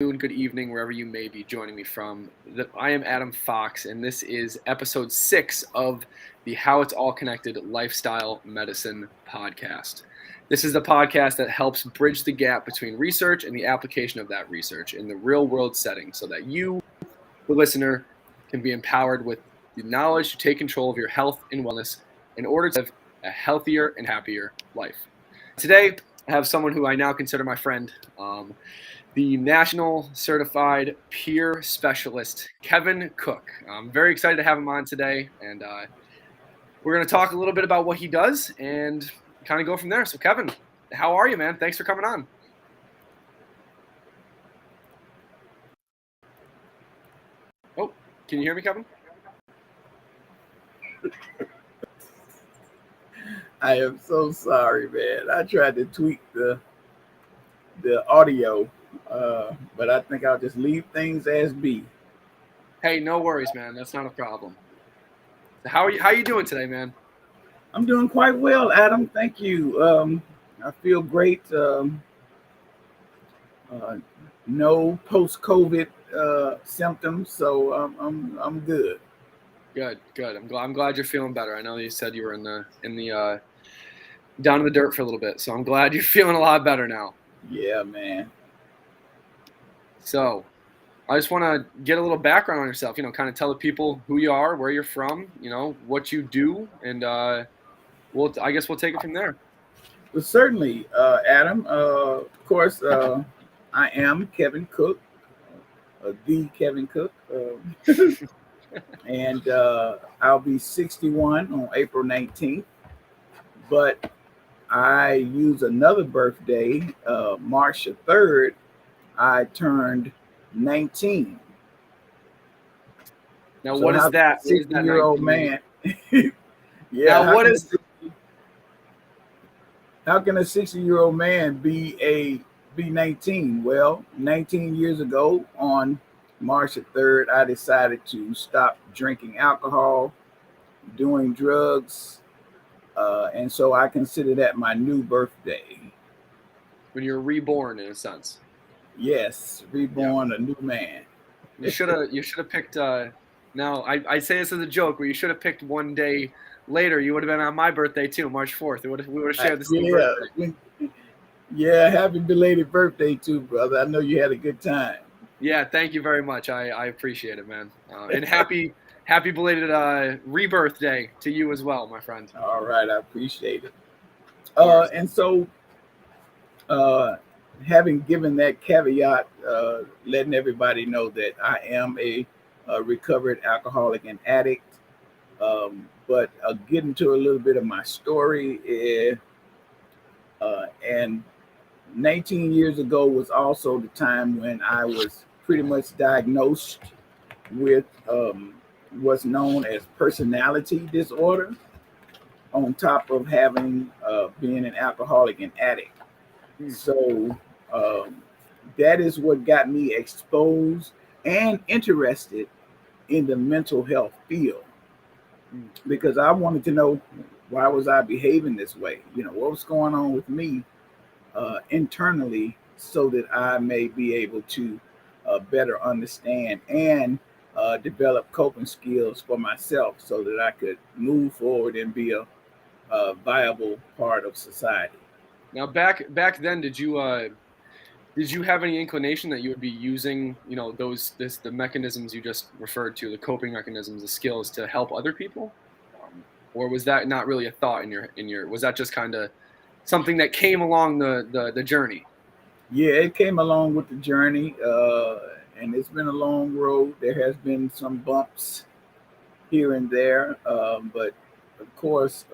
good evening, wherever you may be joining me from. I am Adam Fox, and this is episode 6 of the How It's All Connected Lifestyle Medicine podcast. This is the podcast that helps bridge the gap between research and the application of that research in the real world setting so that you, the listener, can be empowered with the knowledge to take control of your health and wellness in order to live a healthier and happier life. Today, I have someone who I now consider my friend, the National Certified Peer Specialist, Kevin Cook. I'm very excited to have him on today, and we're going to talk a little bit about what he does and kind of go from there. So, Kevin, how are you, man? Thanks for coming on. Oh, can you hear me, Kevin? I am so sorry, man. I tried to tweak the audio, but I think I'll just leave things as be. Hey, no worries, man. That's not a problem. How are you doing today, man? I'm doing quite well, Adam. Thank you. I feel great. No post-COVID symptoms, so I'm good. Good. I'm glad you're feeling better. I know you said you were in the down in the dirt for a little bit, so I'm glad you're feeling a lot better now. Yeah, man. So, I just want to get a little background on yourself. Kind of tell the people who you are, where you're from, what you do, and I guess we'll take it from there. Well, certainly, Adam. Of course, I am Kevin Cook, the Kevin Cook. And I'll be 61 on April 19th. But I use another birthday, March the 3rd. I turned 19. Now, so what is that? 60-year-old man. Yeah. Now, how can a 60-year-old man be 19? Well, 19 years ago on March the 3rd, I decided to stop drinking alcohol, doing drugs, and so I consider that my new birthday. When you're reborn, in a sense. Yes, reborn, a new man. You should have picked. Now, I say this as a joke, but you should have picked one day later. You would have been on my birthday too, March 4th. We would have shared the same birthday. Yeah, happy belated birthday too, brother. I know you had a good time. Yeah, thank you very much. I appreciate it, man. And happy belated rebirth day to you as well, my friend. All right, I appreciate it. And so, having given that caveat, letting everybody know that I am a recovered alcoholic and addict. But getting to a little bit of my story, and 19 years ago was also the time when I was pretty much diagnosed with what's known as personality disorder, on top of having being an alcoholic and addict. So that is what got me exposed and interested in the mental health field, because I wanted to know, why was I behaving this way? What was going on with me internally, so that I may be able to better understand and develop coping skills for myself, so that I could move forward and be a viable part of society. Now, back then, did you have any inclination that you would be using, the mechanisms you just referred to, the coping mechanisms, the skills, to help other people, or was that not really a thought in your? Was that just kind of something that came along the journey? Yeah, it came along with the journey, and it's been a long road. There has been some bumps here and there, but of course,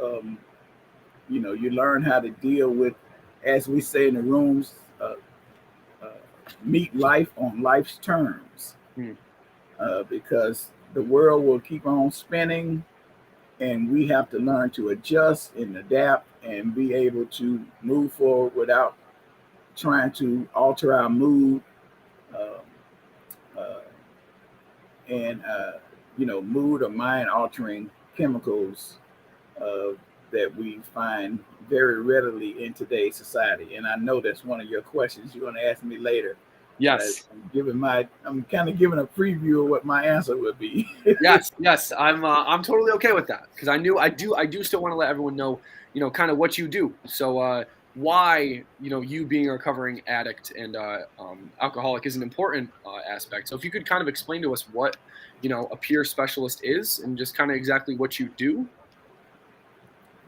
you learn how to deal with, as we say in the rooms, meet life on life's terms, because the world will keep on spinning, and we have to learn to adjust and adapt and be able to move forward without trying to alter our mood, and mood or mind altering chemicals that we find very readily in today's society. And I know that's one of your questions you're going to ask me later. Yes. I'm kind of giving a preview of what my answer would be. Yes. I'm totally okay with that because I do still want to let everyone know, kind of what you do. So why, you being a recovering addict and alcoholic is an important aspect. So if you could kind of explain to us what, a peer specialist is and just kind of exactly what you do.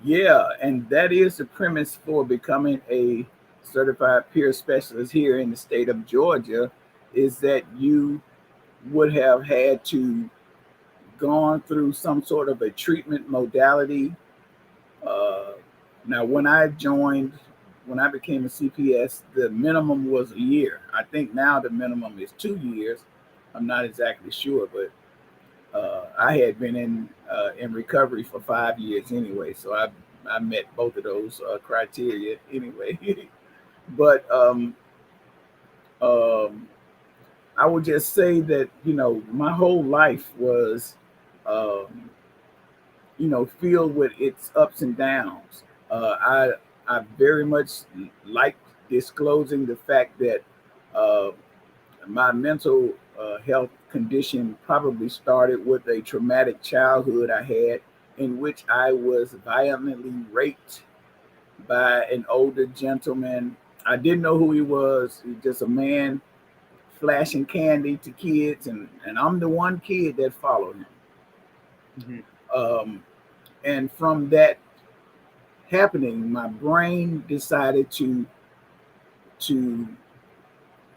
Yeah, and that is the premise for becoming a certified peer specialist here in the state of Georgia, is that you would have had to gone through some sort of a treatment modality. Uh, Now, when I became a CPS, the minimum was a year. I think now the minimum is 2 years. I'm not exactly sure, but I had been in recovery for 5 years anyway, so I met both of those criteria anyway. But um, I would just say that my whole life was um, filled with its ups and downs. I very much liked disclosing the fact that uh, my mental health condition probably started with a traumatic childhood I had, in which I was violently raped by an older gentleman. I didn't know who he was. He was just a man flashing candy to kids, and I'm the one kid that followed him. Hmm. Um, and from that happening, my brain decided to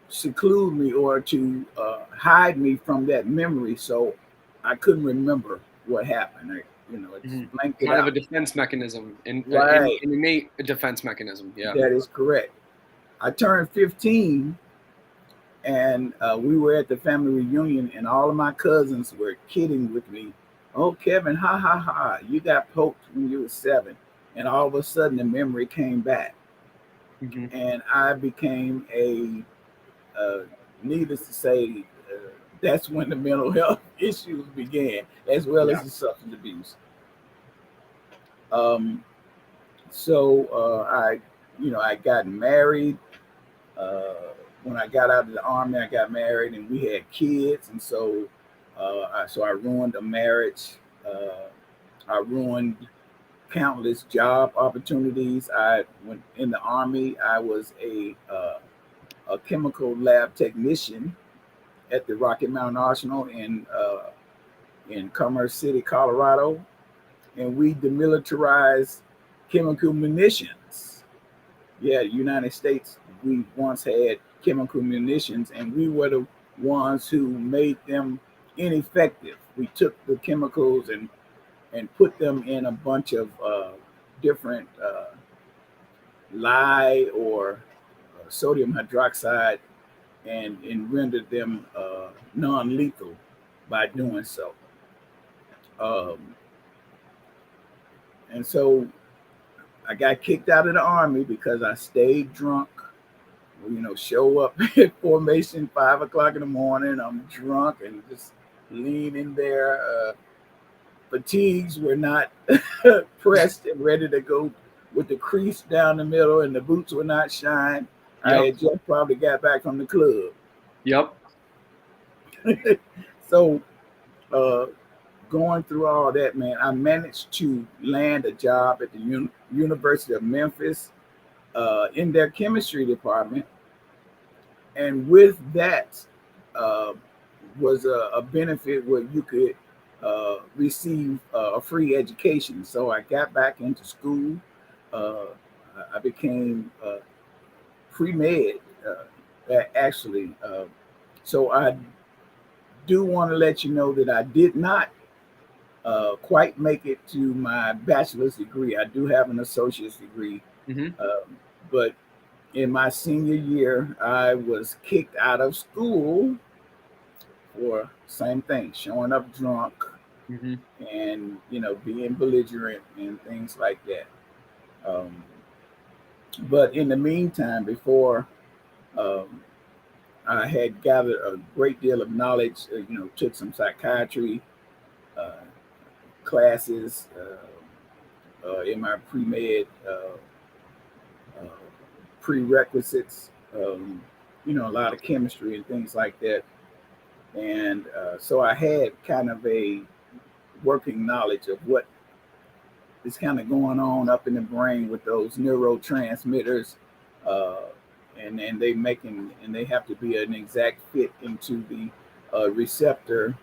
seclude me or to hide me from that memory, so I couldn't remember what happened. It's Hmm. blanked it Kind of a out. defense mechanism, Right, an innate defense mechanism. Yeah. that is correct. I turned 15, and we were at the family reunion, and all of my cousins were kidding with me. Oh, Kevin, ha ha ha! You got poked when you were 7, and all of a sudden the memory came back, Hmm. and I became uh, needless to say, that's when the mental health issues began, as well as Yeah. the substance abuse. Um, so I got married. Uh, when I got out of the army, I got married, and we had kids, and so I ruined a marriage. I ruined countless job opportunities. When in the army, I was a chemical lab technician at the Rocky Mountain Arsenal in Commerce City, Colorado, and we demilitarized chemical munitions. Yeah, United States, we once had chemical munitions, and we were the ones who made them ineffective. We took the chemicals and put them in a bunch of different lye or sodium hydroxide and rendered them non-lethal by doing so. Um, and so I got kicked out of the army because I stayed drunk. Show up at formation 5 o'clock in the morning. I'm drunk and just leaning there. Fatigues were not pressed and ready to go with the crease down the middle, and the boots were not shined. I Yep. had just probably got back from the club. Yep. So, uh, going through all that, man, I managed to land a job at the University of Memphis in their chemistry department, and with that uh, was a benefit where you could receive a free education. So I got back into school. Uh, I became pre med, actually. So I do want to let you know that I did not quite make it to my bachelor's degree. I do have an associate's degree, Hmm. um, but in my senior year, I was kicked out of school for same thing, showing up drunk Hmm. and being belligerent and things like that. Um, but in the meantime, before um, I had gathered a great deal of knowledge, took some psychiatry uh, classes in my pre med uh, prerequisites. a lot of chemistry and things like that. And so I had kind of a working knowledge of what is kind of going on up in the brain with those neurotransmitters. Uh, and they have to be an exact fit into the receptor.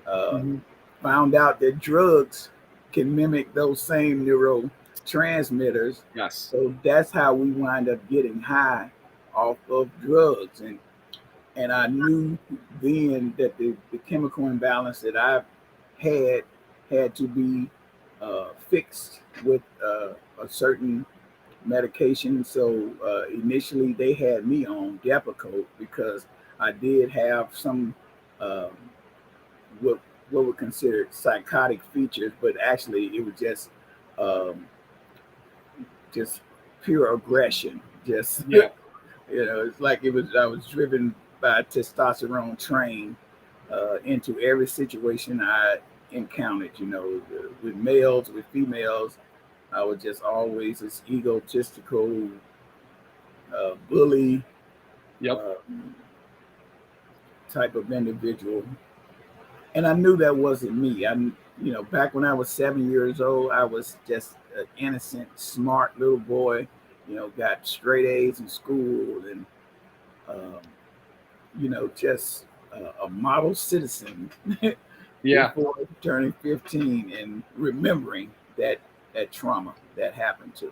Uh, Hmm. Found out that drugs can mimic those same neurotransmitters. Yes. So that's how we wind up getting high off of drugs. And I knew then that the chemical imbalance that I had had to be fixed with a certain medication. So initially they had me on Depakote because I did have some um, what what were considered psychotic features, but actually it was um, just pure aggression. Just Yeah. it's like it was I was driven by a testosterone train into every situation I encountered. With males, with females, I was just always this egotistical bully Yep. uh, type of individual, and I knew that wasn't me. Back when I was 7 years old, I was just an innocent, smart little boy. Got straight A's in school, and um, just a model citizen Yeah. before turning 15 and remembering that trauma that happened to me.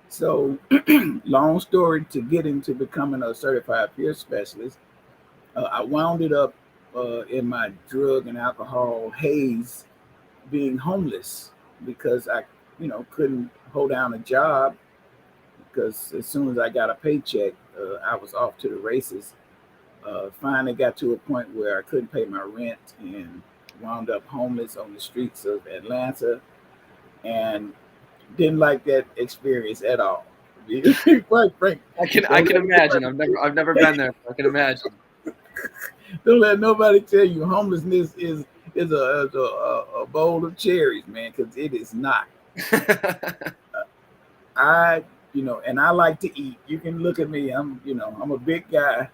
So, long story to getting to becoming a certified peer specialist, I wound it up in my drug and alcohol haze being homeless because I, couldn't hold down a job because as soon as I got a paycheck, I was off to the races. Finally got to a point where I couldn't pay my rent and wound up homeless on the streets of Atlanta and didn't like that experience at all. Quite frank, I don't can let imagine. nobody, I've never been there. I can imagine. don't let nobody tell you homelessness is a bowl of cherries, man, because it is not. I, and I like to eat. You can look at me. I'm a big guy.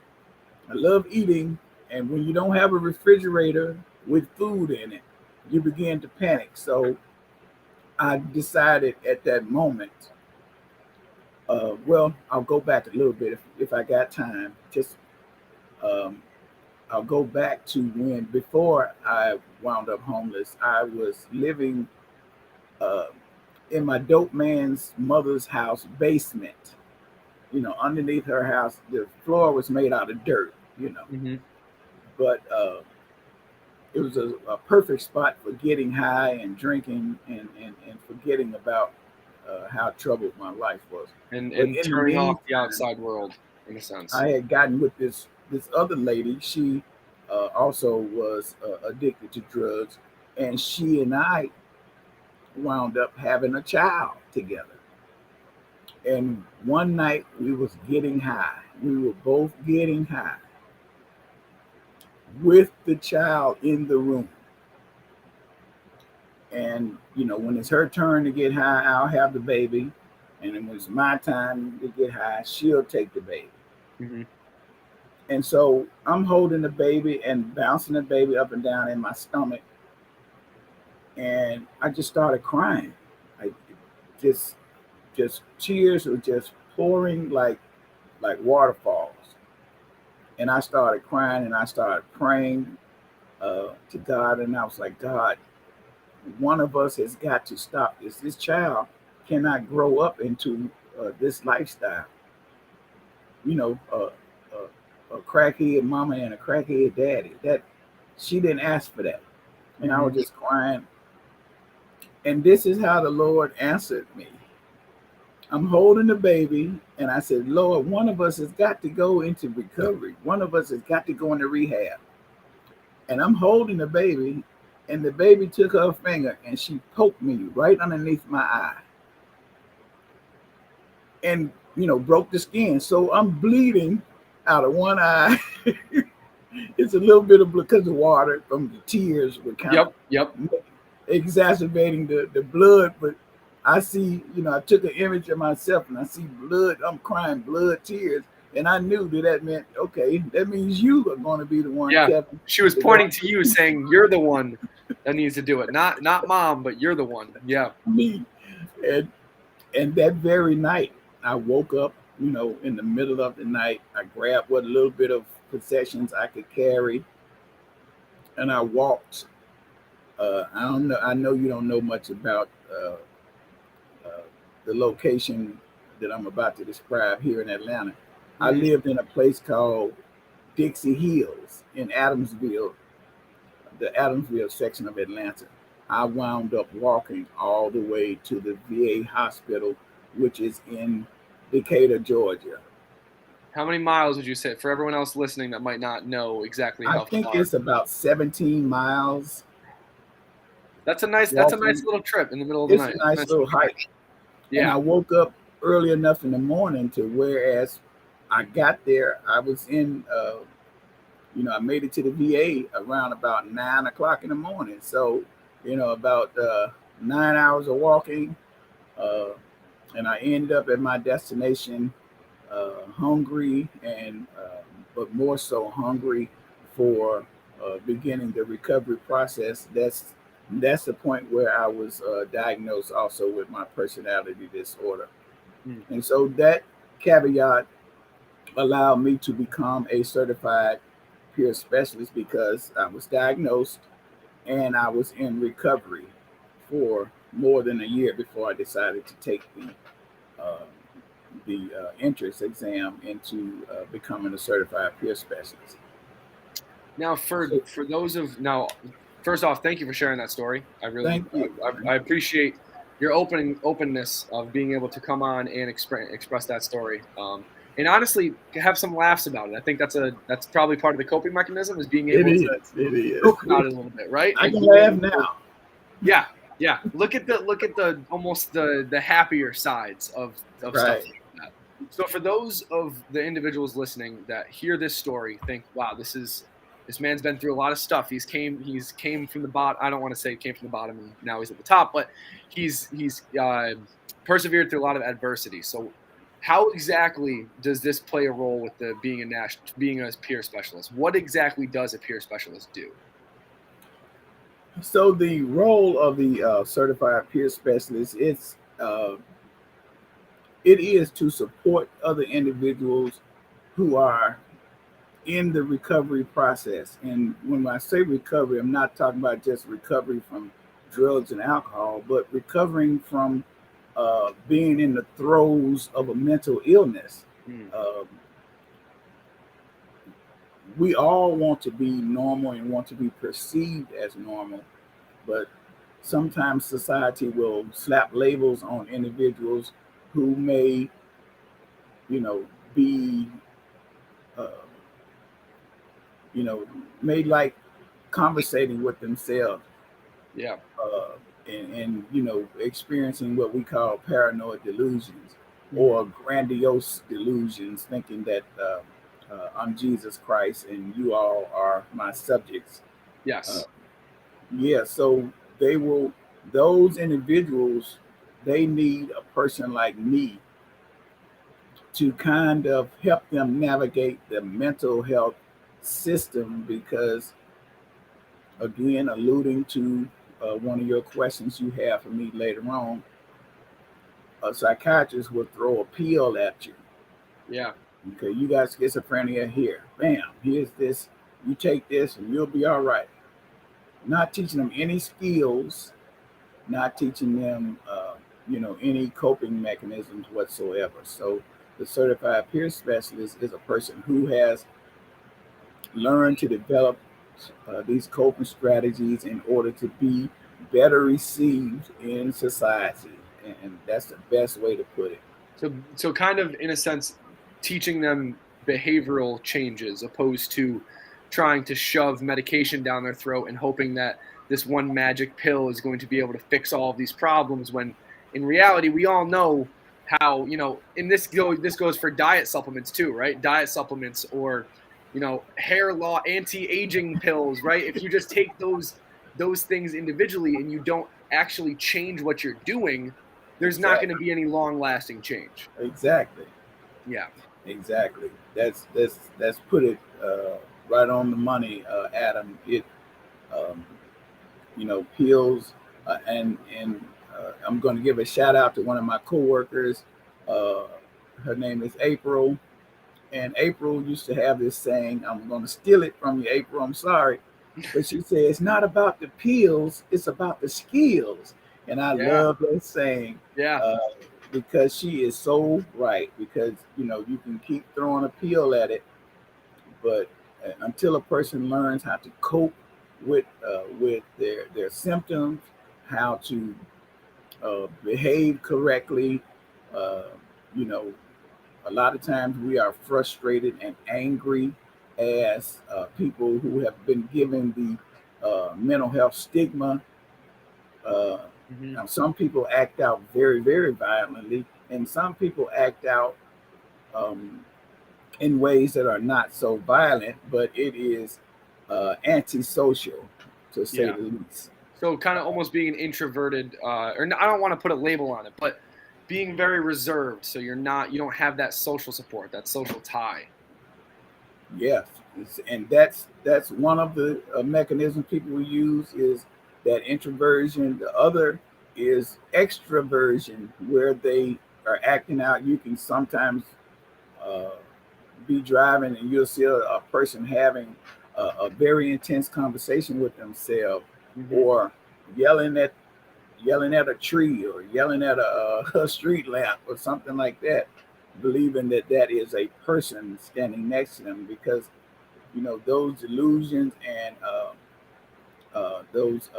I love eating, and when you don't have a refrigerator with food in it, you begin to panic. So I decided at that moment, well, I'll go back a little bit if I got time. Just um, I'll go back to when before I wound up homeless. I was living uh, in my dope man's mother's house basement. Underneath her house, the floor was made out of dirt. Hmm. But it was a perfect spot for getting high and drinking and forgetting about how troubled my life was. But And in the turning off the meantime, outside world in a sense. I had gotten with this other lady. She also was addicted to drugs, and she and I wound up having a child together. And one night we was getting high. We were both getting high with the child in the room. And when it's her turn to get high, I'll have the baby, and then when it's my time to get high, she'll take the baby. Hmm. And so I'm holding the baby and bouncing the baby up and down in my stomach, and I just started crying. I just just tears were just pouring like waterfalls, and I started crying and I started praying to God, and I was like, God, one of us has got to stop this. This child cannot grow up into this lifestyle. You know, a crackhead mama and a crackhead daddy. That she didn't ask for that, and I Hmm. was just crying. And this is how the Lord answered me. I'm holding the baby, and I said, Lord, one of us has got to go into recovery. One of us has got to go into rehab. And I'm holding the baby, and the baby took her finger and she poked me right underneath my eye and broke the skin. So I'm bleeding out of one eye. It's a little bit of because the water from the tears were kind Yep. of Yep. exacerbating the blood. But I see, I took an image of myself and I see blood. I'm crying blood tears. And I knew that meant, okay, that means you are going to be the one, Yeah. Kevin. She was pointing to you saying, you're the one that needs to do it. Not mom, but you're the one. Yeah. Me. And, and that very night, I woke up, in the middle of the night. I grabbed what little bit of possessions I could carry, and I walked. I don't know. I know you don't know much about uh, the location that I'm about to describe here in Atlanta. I Mhm. lived in a place called Dixie Hills in Adamsville, the Adamsville section of Atlanta. I wound up walking all the way to the VA hospital, which is in Decatur, Georgia. How many miles would you say for everyone else listening that might not know exactly I how think far? it's about 17 miles That's a nice walking. little trip in the middle of the It's night. a That's a nice nice little little hike. stretch. And Yeah. I woke up early enough in the morning to whereas I got there, I was I made it to the VA around about 9 o'clock in the morning. So, about 9 hours of walking, uh, and I end up at my destination hungry but more so hungry for beginning the recovery process. That's the point where I was diagnosed also with my personality disorder, Mm. and so that caveat allowed me to become a certified peer specialist because I was diagnosed and I was in recovery for more than a year before I decided to take uh, the entrance exam into becoming a certified peer specialist. Now, So first off, thank you for sharing that story. thank you. I Thank you. appreciate your openness of being able to come on and express that story. And honestly, have some laughs about it. I think that's probably part of the coping mechanism is being It able to is. It is. joke about it a little bit, right? I And can being laugh able to, now. yeah, yeah. Look at the almost the happier sides of stuff Right. like that. So for those of the individuals listening that hear this story, think, wow, this man's been through a lot of stuff. He's came from the bottom. I don't want to say came from the bottom and now he's at the top, but he's persevered through a lot of adversity. So how exactly does this play a role with the being a peer specialist? What exactly does a peer specialist do? So the role of the certified peer specialist it is to support other individuals who are in the recovery process. And when I say recovery, I'm not talking about just recovery from drugs and alcohol, but recovering from being in the throes of a mental illness. Mm, Um, we all want to be normal and want to be perceived as normal, but sometimes society will slap labels on individuals who may, be, uh, you know, may like conversating with themselves yeah. uh, and experiencing what we call paranoid delusions Mm, or grandiose delusions, thinking that I'm Jesus Christ and you all are my subjects. Uh, yes. yeah, so they will, those individuals, they need a person like me to kind of help them navigate the mental health system because, again, alluding to one of your questions you have for me later on, a psychiatrist will throw a pill at you. Yeah. Okay, you got schizophrenia here. Bam, here's this. You take this and you'll be all right. Not teaching them any skills, not teaching them, any coping mechanisms whatsoever. So the certified peer specialist is a person who has learned to develop these coping strategies in order to be better received in society. And that's the best way to put it. So kind of in a sense, teaching them behavioral changes opposed to trying to shove medication down their throat and hoping that this one magic pill is going to be able to fix all of these problems when in reality we all know how, this goes for diet supplements too, right? Diet supplements or hair law anti-aging pills, right? If you just take those things individually and you don't actually change what you're doing, there's not going to Exactly. be any long lasting change. Exactly. Yeah. Exactly. That's put it right on the money, Adam. It um, pills, and I'm going to give a shout out to one of my coworkers. Uh, Her name is April, and April used to have this saying. I'm going to steal it from you, April. I'm sorry, but she said it's not about the pills, it's about the skills, and I Yeah, love that saying. yeah, Uh, because she is so right. Because you can keep throwing a pill at it, but until a person learns how to cope with their symptoms, how to behave correctly, uh, you know, a lot of times we are frustrated and angry as people who have been given the mental health stigma. Uh, hmm Now, some people act out very, very violently, and some people act out um, in ways that are not so violent, but it is antisocial, to say yeah. the least. So kind of almost being an introverted, I don't want to put a label on it, but being very reserved. So you don't have that social support, that social tie. Yes, and that's one of the mechanisms people will use is that introversion. The other is extroversion, where they are acting out. You can sometimes uh, be driving and you'll see a person having a very intense conversation with themselves, hmm or yelling at yelling at a tree, or yelling at a street lamp or something like that, believing that that is a person standing next to them, because those delusions and those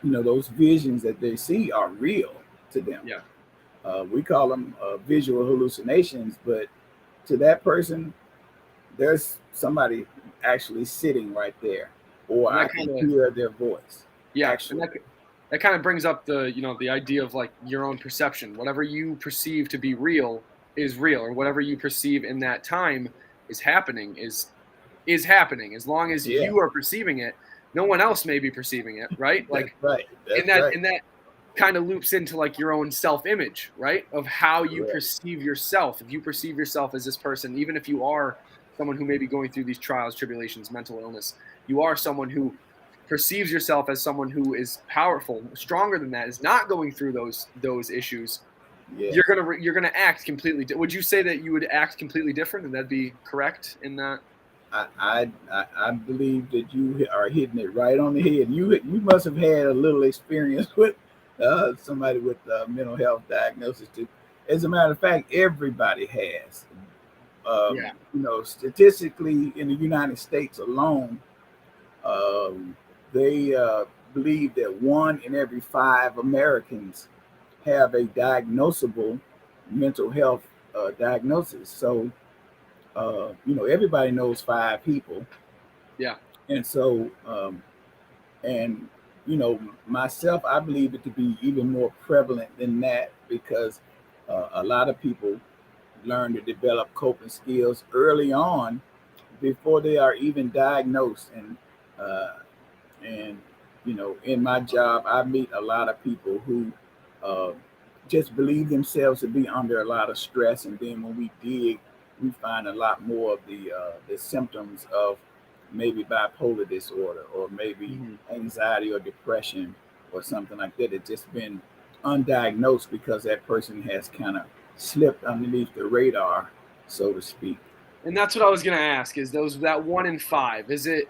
those visions that they see are real to them. Yeah, We call them visual hallucinations, but to that person, there's somebody actually sitting right there, or and I that can kind of hear their voice. yeah, and Actually, that kind of brings up the idea of like your own perception. Whatever you perceive to be real is real, or whatever you perceive in that time is happening is happening. As long as yeah, you are perceiving it, no one else may be perceiving it, right? that's Like right. and That's that right. and that kind of loops into like your own self-image, right? Of how you Correct. perceive yourself. If you perceive yourself as this person, even if you are someone who may be going through these trials, tribulations, mental illness, you are someone who perceives yourself as someone who is powerful, stronger than that, is not going through those issues. Yes. You're gonna act completely. Would you say that you would act completely different, and that'd be correct in that? I believe that you are hitting it right on the head. You must have had a little experience with somebody with mental health diagnosis too. As a matter of fact, everybody has. Yeah. Statistically, in the United States alone, um, they believe that 1 in every 5 Americans have a diagnosable mental health diagnosis. So, everybody knows 5 people, Yeah. and so and myself, I believe it to be even more prevalent than that, because a lot of people learn to develop coping skills early on before they are even diagnosed. Uh, and in my job, I meet a lot of people who uh, just believe themselves to be under a lot of stress, and then when we dig, we find a lot more of the symptoms of maybe bipolar disorder, or maybe hmm anxiety or depression, or something like that. It's just been undiagnosed because that person has kind of slipped underneath the radar, so to speak. And that's what I was gonna ask. Is those that 1 in 5? Is it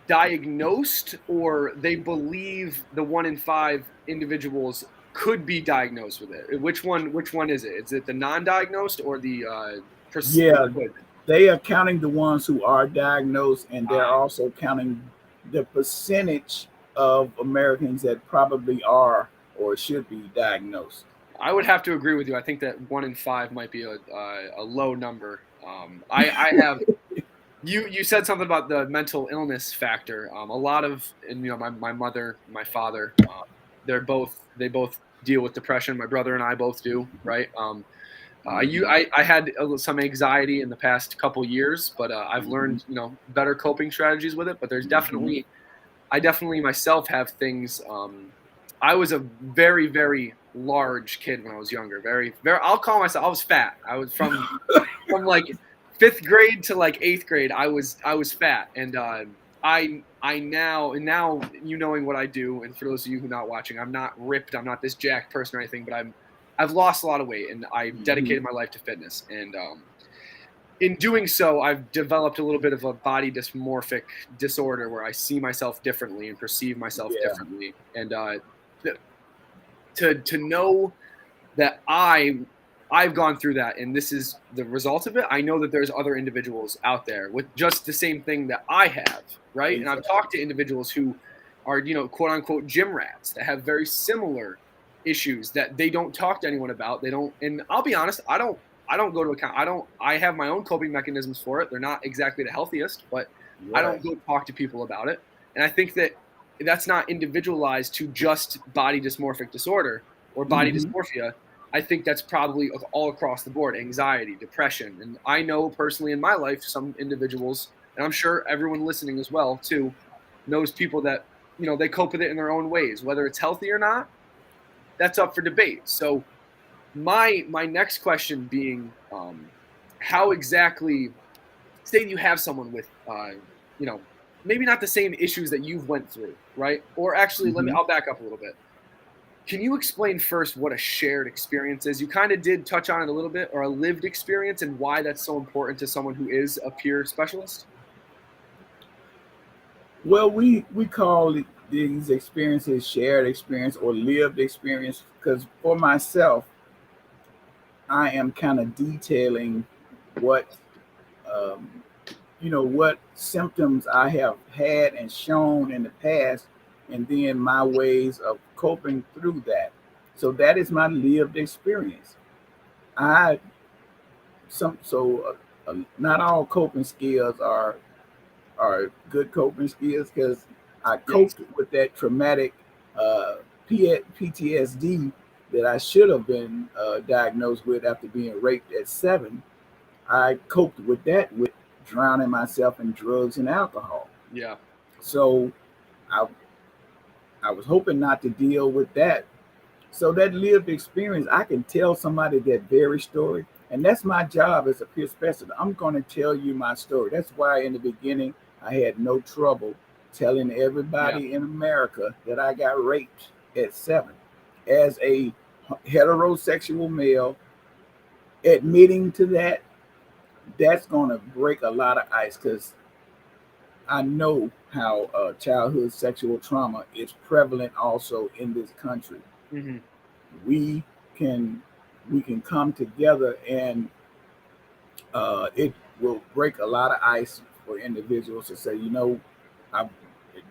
diagnosed, or they believe the 1 in 5 individuals could be diagnosed with it? Which one is it? Is it the non-diagnosed or the Yeah, could? they are counting the ones who are diagnosed, and they're Ah, also counting the percentage of Americans that probably are or should be diagnosed. I would have to agree with you. I think that 1 in 5 might be a low number. I have you said something about the mental illness factor. A lot of, and my mother, my father, they both deal with depression. My brother and I both do, right? Mhm. I had some anxiety in the past couple years, but I've Mhm. learned better coping strategies with it. But there's Mhm. definitely I definitely myself have things. I was a very very large kid when I was younger. Very, very. I'll call myself. I was fat. I was from like fifth grade to like eighth grade. I was fat, and I now you knowing what I do, and for those of you who are not watching, I'm not ripped. I'm not this jacked person or anything, but I've lost a lot of weight, and I've dedicated my life to fitness, and in doing so, I've developed a little bit of a body dysmorphic disorder where I see myself differently and perceive myself differently. And to know that I've gone through that, and this is the result of it. I know that there's other individuals out there with just the same thing that I have, right? And I've talked to individuals who are, quote unquote, gym rats that have very similar issues that they don't talk to anyone about. They don't, and I'll be honest, I don't go to account. I have my own coping mechanisms for it. They're not exactly the healthiest, but I don't go talk to people about it. And I think that that's not individualized to just body dysmorphic disorder or body dysmorphia. I think that's probably all across the board: anxiety, depression. And I know personally in my life some individuals, and I'm sure everyone listening as well too, knows people that, they cope with it in their own ways. Whether it's healthy or not, that's up for debate. So my next question being, how exactly, say you have someone with, maybe not the same issues that you've went through, right? Or actually, I'll back up a little bit. Can you explain first what a shared experience is? You kind of did touch on it a little bit, or a lived experience, and why that's so important to someone who is a peer specialist? Well, we call these experiences shared experience or lived experience because for myself, I am kind of detailing what um, what symptoms I have had and shown in the past, and then my ways of coping through that. So that is my lived experience. I some so Not all coping skills are good coping skills because I Yes. coped with that traumatic uh, PTSD that I should have been diagnosed with after being raped at 7. I coped with that with drowning myself in drugs and alcohol. Yeah. So I, I was hoping not to deal with that. So that lived experience, I can tell somebody that very story. And that's my job as a peer specialist. I'm going to tell you my story. That's why in the beginning, I had no trouble telling everybody in America that I got raped at 7. As a heterosexual male, admitting to that, that's going to break a lot of ice because I know how childhood sexual trauma is prevalent also in this country. Mm-hmm. We can come together and it will break a lot of ice for individuals to say, I,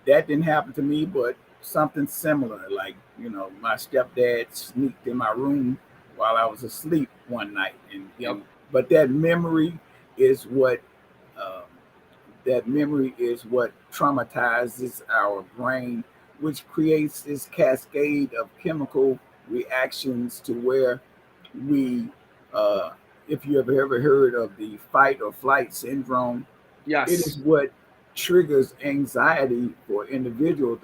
that didn't happen to me, but something similar. Like, my stepdad sneaked in my room while I was asleep one night, and but is what um, that memory is what traumatizes our brain, which creates this cascade of chemical reactions to where we, uh, if you have ever heard of the fight or flight syndrome, it Yes. is what triggers anxiety for individuals.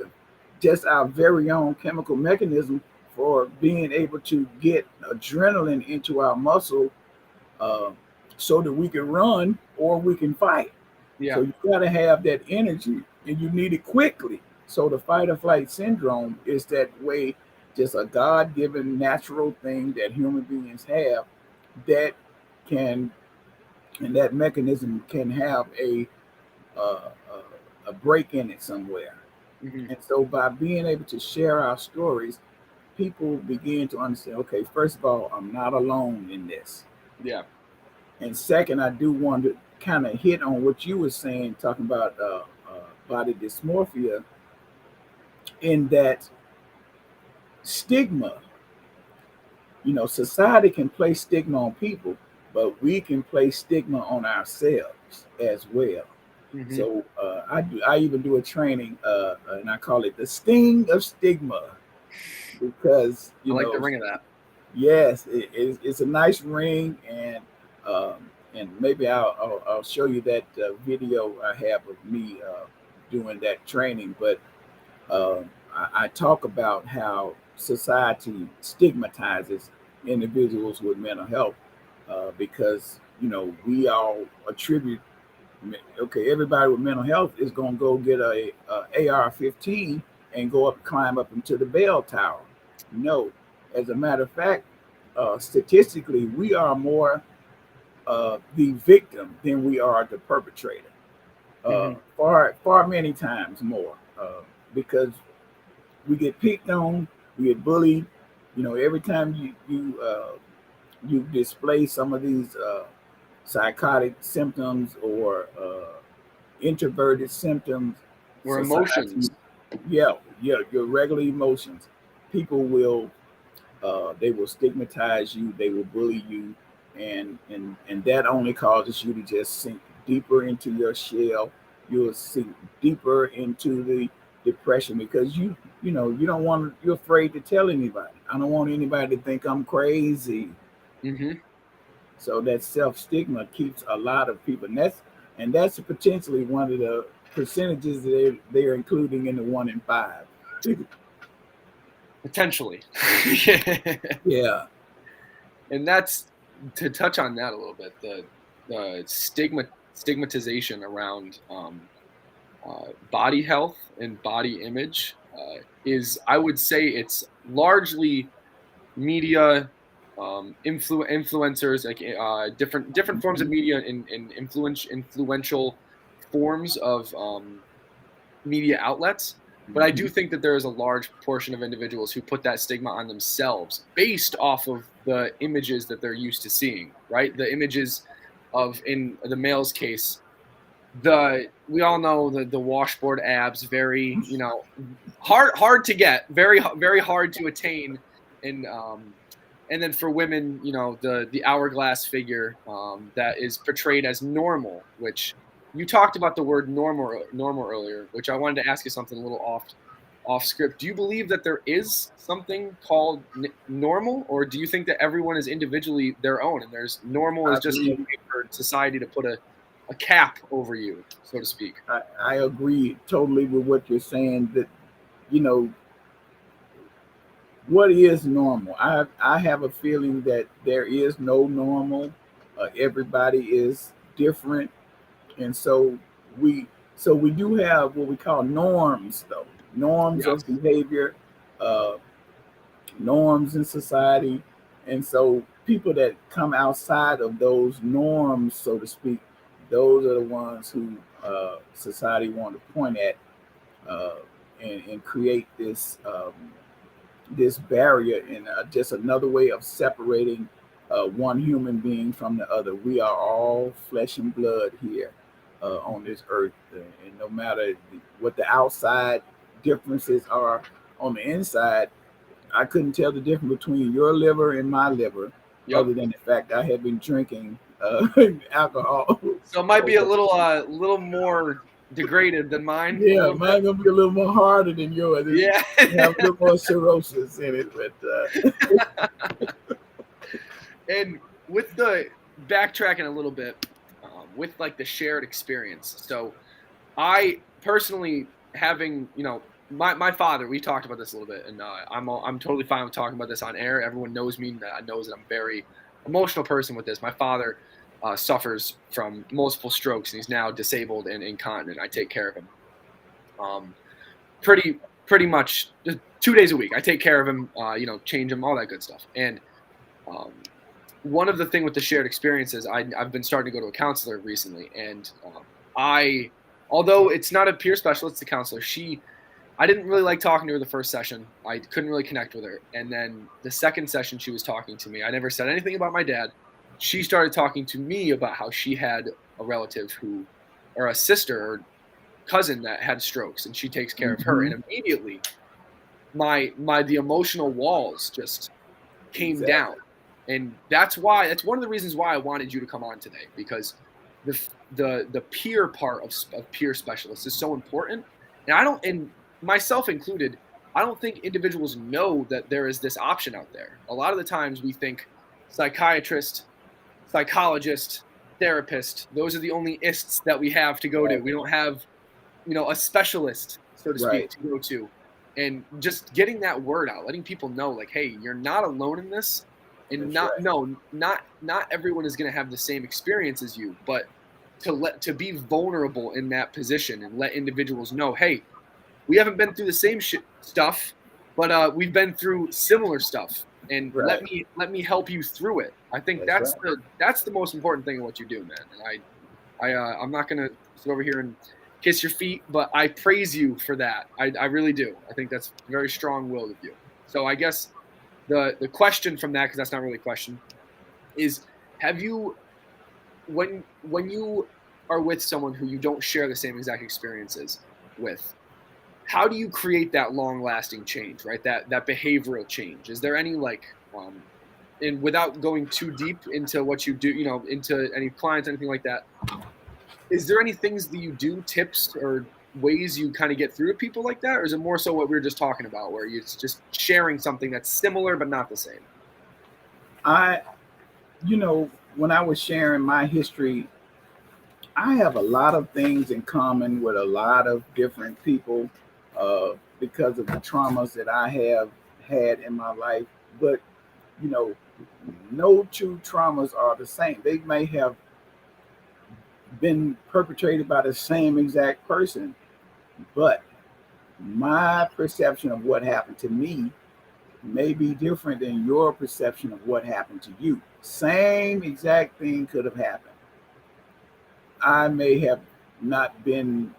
Just our very own chemical mechanism for being able to get adrenaline into our muscle uh, so that we can run or we can fight. So Yeah. you got to have that energy and you need it quickly. So the fight or flight syndrome is that way, just a God given natural thing that human beings have that can, and that mechanism can have uh, a break in it somewhere. Mm-hmm. And so by being able to share our stories, people begin to understand, okay, first of all, I'm not alone in this. Yeah. And second, I do want to kind of hit on what you were saying, talking about body dysmorphia, in that stigma. Society can place stigma on people, but we can place stigma on ourselves as well. Mm-hmm. So I even do a training, and I call it the sting of stigma because I like the ring of that. yes, it's a nice ring, and maybe I'll show you that video I have of me doing that training. But I talk about how society stigmatizes individuals with mental health because we all attribute okay, everybody with mental health is going to go get a AR-15 and go up, climb up into the bell tower. No, as a matter of fact, statistically, we are more the victim than we are the perpetrator. Hmm. Far many times more, because we get picked on, we get bullied. Every time you display some of these psychotic symptoms or introverted symptoms, Or emotions. society, yeah, your regular emotions, people will they will stigmatize you, they will bully you, and that only causes you to just sink deeper into your shell. You'll sink deeper into the depression because you don't want you're afraid to tell anybody. I don't want anybody to think I'm crazy. Hmm. So that self stigma keeps a lot of people, and that's potentially one of the percentages that they're including in the 1 in 5. Potentially. Yeah. And that's to touch on that a little bit. The stigmatization around body health and body image is, I would say, it's largely media, influencers, like different forms of Mhm. media and influential forms of media outlets. But I do Mhm. think that there is a large portion of individuals who put that stigma on themselves based off of the images that they're used to seeing, right? The images of, in the male's case, the we all know the washboard abs, very, hard to get, very hard to attain, and and then for women, the hourglass figure that is portrayed as normal, which you talked about the word normal earlier, which I wanted to ask you something a little off script. Do you believe that there is something called normal, or do you think that everyone is individually their own, and there's normal I is just a believe way for society to put a cap over you, so to speak? I agree totally with what you're saying. That you know what is normal. I have a feeling that there is no normal. Everybody is different, and we we do have what we call norms, though norms Yes. of behavior, uh, norms in society, and so people that come outside of those norms, so to speak, those are the ones who society want to point at uh, and create this barrier and just another way of separating one human being from the other. We are all flesh and blood here on this earth, and no matter what the outside differences are on the inside, I couldn't tell the difference between your liver and my liver, Yep. other than the fact I have been drinking alcohol. So it might be a over. little more degraded than mine, a Yeah, little bit. mine gonna be a little more harder than yours. Yeah. It have a little more cirrhosis in it, but And with the backtracking a little bit, with like the shared experience. So I personally, having, my father, we talked about this a little bit, and I'm totally fine with talking about this on air. Everyone knows me, that knows that I'm a very emotional person with this. My father suffers from multiple strokes, and he's now disabled and incontinent. I take care of him. Pretty much just 2 days a week. I take care of him, change him, all that good stuff. And um, one of the thing with the shared experiences, I've been starting to go to a counselor recently, and I, although it's not a peer specialist, it's a counselor. I didn't really like talking to her the first session. I couldn't really connect with her, and then the second session, she was talking to me. I never said anything about my dad. She started talking to me about how she had a relative who, or a sister or cousin that had strokes, and she takes care of her. mhm, And immediately, the emotional walls just came down, exactly. and that's one of the reasons why I wanted you to come on today, because the peer part of peer specialists is so important. And I don't, and myself included, I don't think individuals know that there is this option out there. A lot of the times we think psychiatrist, psychologist, therapist, those are the only ists that we have to go to. Right, We don't have, a specialist, so to speak, right. to go to. and just getting that word out, letting people know, like, hey, you're not alone in this, and That's right. not everyone is going to have the same experience as you, but to be vulnerable in that position and let individuals know, hey, we haven't been through the same stuff, but we've been through similar stuff, and let Right. me help you through it. I think That's that's the most important thing in what you do, man. And I'm not gonna sit over here and kiss your feet, but I praise you for that. I really do. I think that's very strong-willed of you. So I guess the question from that, because that's not really a question, is have you when you are with someone who you don't share the same exact experiences with, how do you create that long-lasting change, right? That behavioral change. Is there any like and without going too deep into what you do, into any clients, anything like that, is there any things that you do, tips or ways you kind of get through to people like that? Or is it more so what we were just talking about, where you're just sharing something that's similar but not the same? I, when I was sharing my history, I have a lot of things in common with a lot of different people because of the traumas that I have had in my life. But, you know, no two traumas are the same. They may have been perpetrated by the same exact person, but my perception of what happened to me may be different than your perception of what happened to you. Same exact thing could have happened. I may have not been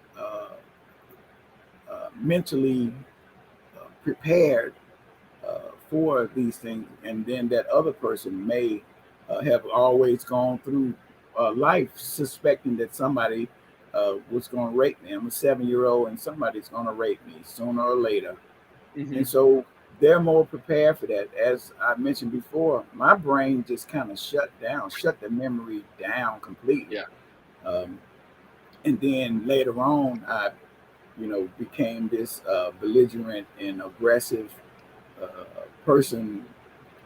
mentally prepared for these things, and then that other person may have always gone through life suspecting that somebody was going to rape me. I'm a 7-year old, and somebody's going to rape me sooner or later. And Hmm. so they're more prepared for that. As I mentioned before, my brain just kind of shut the memory down completely. Yeah. Um, and then later on, I, became this belligerent and aggressive uh, person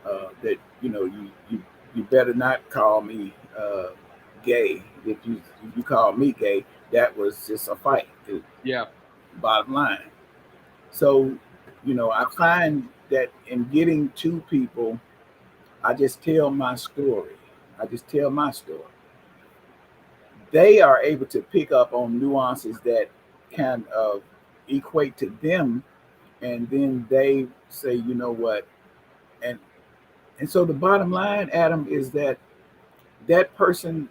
that you better not call me gay. If you call me gay, that was just a fight. Yeah. Bottom line. So, I find that in getting to people, I just tell my story. I just tell my story. They are able to pick up on nuances that kind of equate to them, and then they say, you know what, and so the bottom line, Adam, is that that person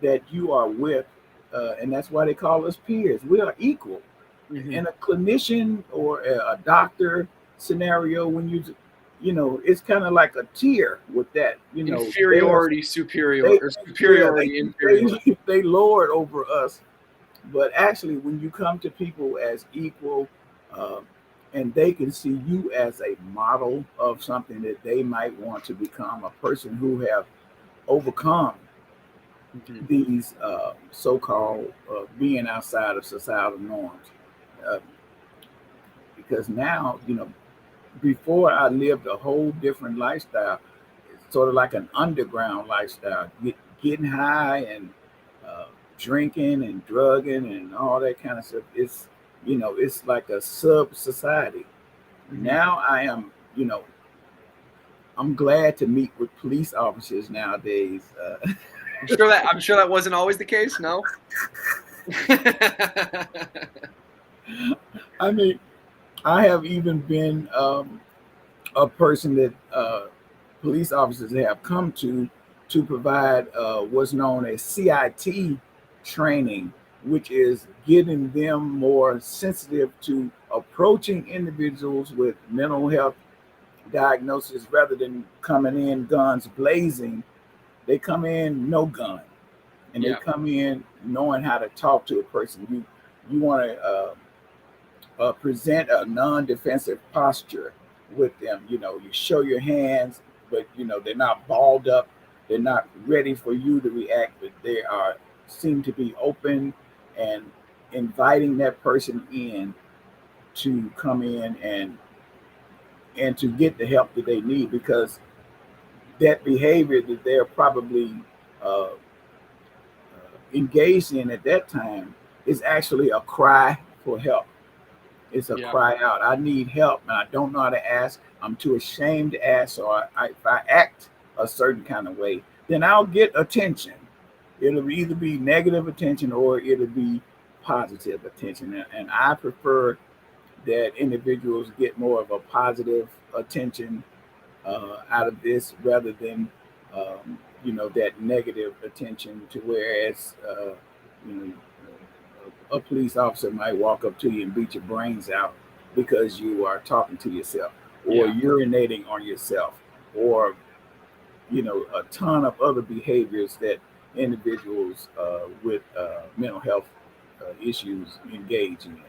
that you are with, and that's why they call us peers. We are equal. Hmm. In a clinician or a doctor scenario, when it's kind of like a tier with that. Inferiority, superior, They or yeah superiority, inferiority. they lord over us, but actually, when you come to people as equal, uh, and they can see you as a model of something that they might want to become, a person who have overcome Hmm. these so-called being outside of societal norms. Uh, because now, before I lived a whole different lifestyle, sort of like an underground lifestyle, getting high and uh, drinking and drugging and all that kind of stuff. It's like a sub society. Hmm. Now I'm glad to meet with police officers nowadays. I'm sure that wasn't always the case. No. I mean, I have even been a person that police officers have come to provide what's known as CIT training, which is getting them more sensitive to approaching individuals with mental health diagnosis rather than coming in guns blazing. They come in no gun, and they Yeah. come in knowing how to talk to a person. You want to present a non-defensive posture with them. You show your hands, but they're not balled up. They're not ready for you to react, but they are seem to be open and inviting that person in to come in and to get the help that they need, because that behavior that they're probably uh, engaged in at that time is actually a cry for help. It's a Yeah. cry out. I need help, and I don't know how to ask. I'm too ashamed to ask. So if I act a certain kind of way, then I'll get attention. It'll either be negative attention or it'll be positive attention. And I prefer that individuals get more of a positive attention out of this rather than that negative attention. To whereas you know a police officer might walk up to you and beat your brains out because you are talking to yourself or Yeah. urinating on yourself or a ton of other behaviors that individuals with mental health issues engage in.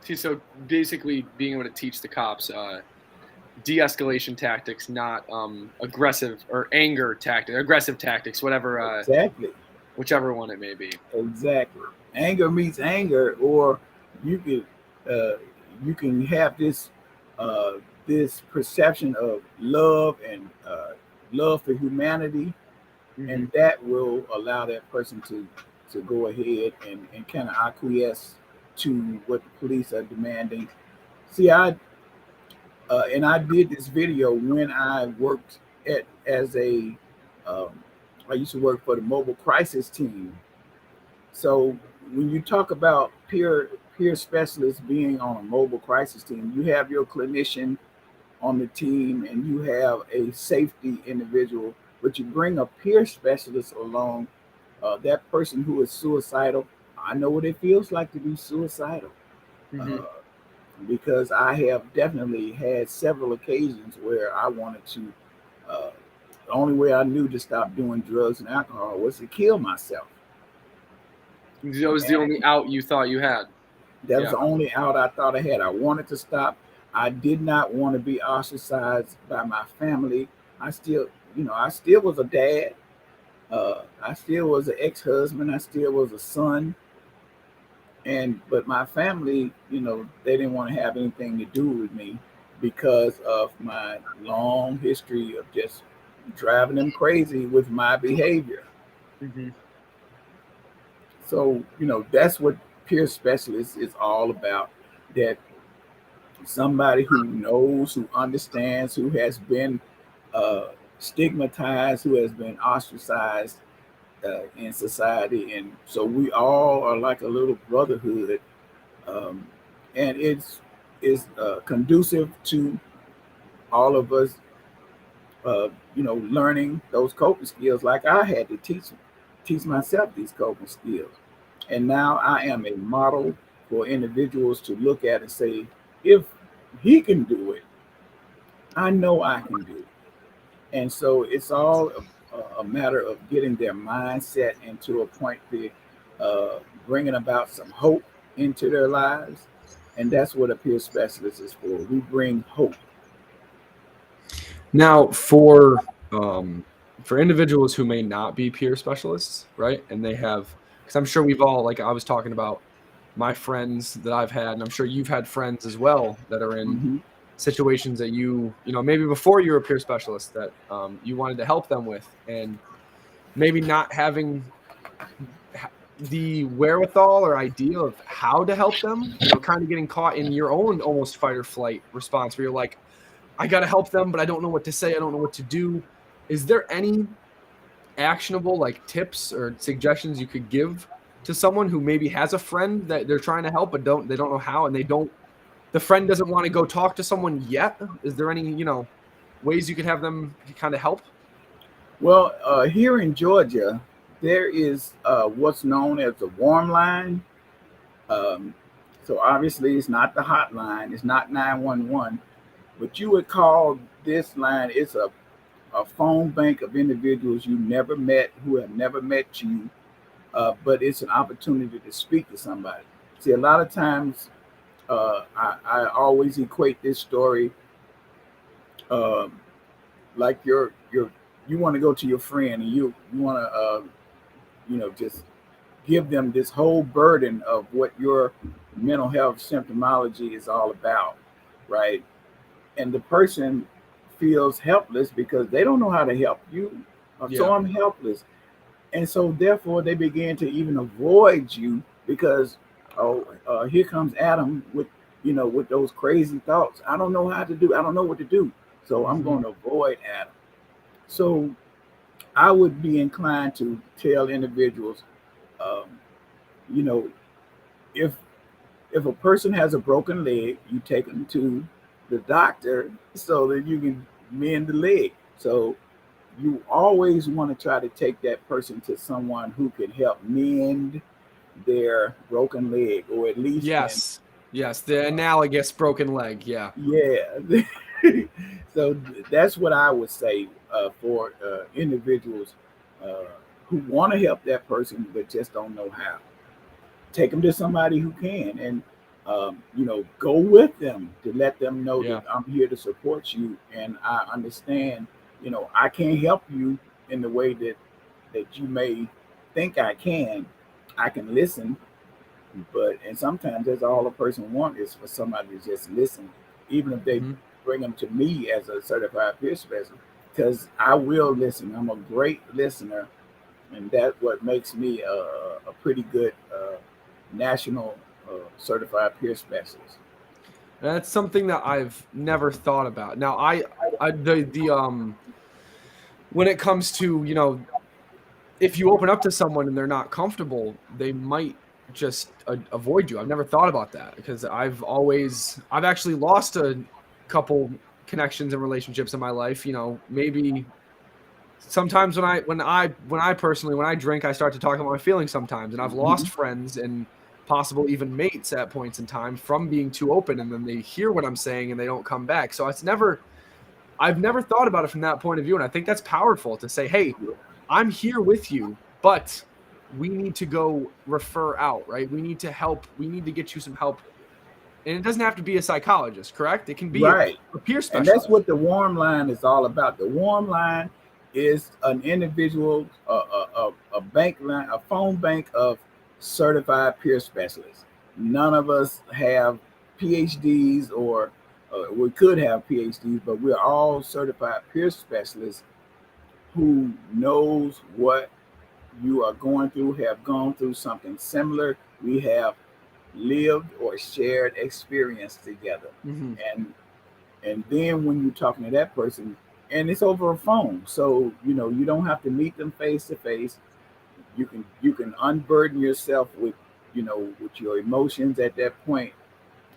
See, so basically being able to teach the cops de-escalation tactics, not aggressive or anger tactics, aggressive tactics, whatever, Exactly. whichever one it may be. Exactly. Anger meets anger, or you could you can have uh, this perception of love and love for humanity, Hmm. and that will allow that person to go ahead and kind of acquiesce to what the police are demanding. See, I did this video when I worked as a I used to work for the mobile crisis team. So when you talk about peer specialists being on a mobile crisis team, you have your clinician on the team and you have a safety individual, but you bring a peer specialist along. That person who is suicidal, I know what it feels like to be suicidal. Hmm. Uh, because I have definitely had several occasions where I wanted to. Uh, the only way I knew to stop doing drugs and alcohol was to kill myself. That was the only And out you thought you had. that was Yeah. the only out I thought I had. I wanted to stop. I did not want to be ostracized by my family. I still, I still was a dad. I still was an ex-husband. I still was a son. But my family, they didn't want to have anything to do with me because of my long history of just driving them crazy with my behavior. Hmm. So, that's what peer specialist is all about. That somebody who knows, who understands, who has been uh, stigmatized, who has been ostracized in society. And so we all are like a little brotherhood. Um, and it's conducive to all of us, learning those coping skills like I had to teach myself these coping skills. And now I am a model for individuals to look at and say, if he can do it, I know I can do it. And so it's all a matter of getting their mindset into a point to bringing about some hope into their lives. And that's what a peer specialist is for. We bring hope. Now, for individuals who may not be peer specialists, right, and they have, because I'm sure we've all, like I was talking about my friends that I've had, and I'm sure you've had friends as well that are in Hmm. situations that maybe before you were a peer specialist that you wanted to help them with, and maybe not having the wherewithal or idea of how to help them, kind of getting caught in your own almost fight or flight response where you're like, I got to help them, but I don't know what to say. I don't know what to do. Is there any actionable like tips or suggestions you could give to someone who maybe has a friend that they're trying to help, but they don't know how, and the friend doesn't want to go talk to someone yet? Is there any, ways you could have them kind of help? Well, here in Georgia, there is what's known as the warm line. Um, so obviously, it's not the hotline, it's not 911, but you would call this line. It's a phone bank of individuals you never met, who have never met you, but it's an opportunity to speak to somebody. See, a lot of times, I always equate this story um, like you want to go to your friend and you want to just give them this whole burden of what your mental health symptomology is all about, right? And the person feels helpless because they don't know how to help you. So Yeah. I'm helpless. And so therefore they begin to even avoid you because, oh, here comes Adam with with those crazy thoughts. I don't know what to do. So I'm going to avoid Adam. So I would be inclined to tell individuals, um, you know, if a person has a broken leg, you take them to the doctor so that you can mend the leg. So you always want to try to take that person to someone who can help mend their broken leg, or at least can. Yes, the analogous broken leg. Yeah. So that's what I would say for individuals uh, who want to help that person but just don't know how. Take them to somebody who can, and go with them to let them know that Yeah. I'm here to support you, and I understand. I can't help you in the way that you may think I can. I can listen, and sometimes that's all a person wants is for somebody to just listen, even if they bring them to me as a certified peer specialist, because I will listen. I'm a great listener, and that's what makes me a pretty good national certified peer specialist. That's something that I've never thought about. Now, when it comes to, if you open up to someone and they're not comfortable, they might just avoid you. I've never thought about that because I've actually lost a couple connections and relationships in my life. Maybe sometimes when I drink, I start to talk about my feelings sometimes, and I've lost Mhm. friends and possible even mates at points in time from being too open, and then they hear what I'm saying and they don't come back. So I've never thought about it from that point of view, and I think that's powerful to say, "Hey, I'm here with you, but we need to go refer out, right? We need to help. We need to get you some help." And it doesn't have to be a psychologist, correct? It can be Right. a peer And that's specialist. what the warm line is all about. The warm line is an individual, a bank line, a phone bank of certified peer specialists. None of us have PhDs, or we could have PhDs, but we're all certified peer specialists who knows what you are going through, have gone through something similar. We have lived or shared experience together. Mhm. And then when you're talking to that person, and it's over a phone, so you don't have to meet them face to face. You can unburden yourself with your emotions at that point,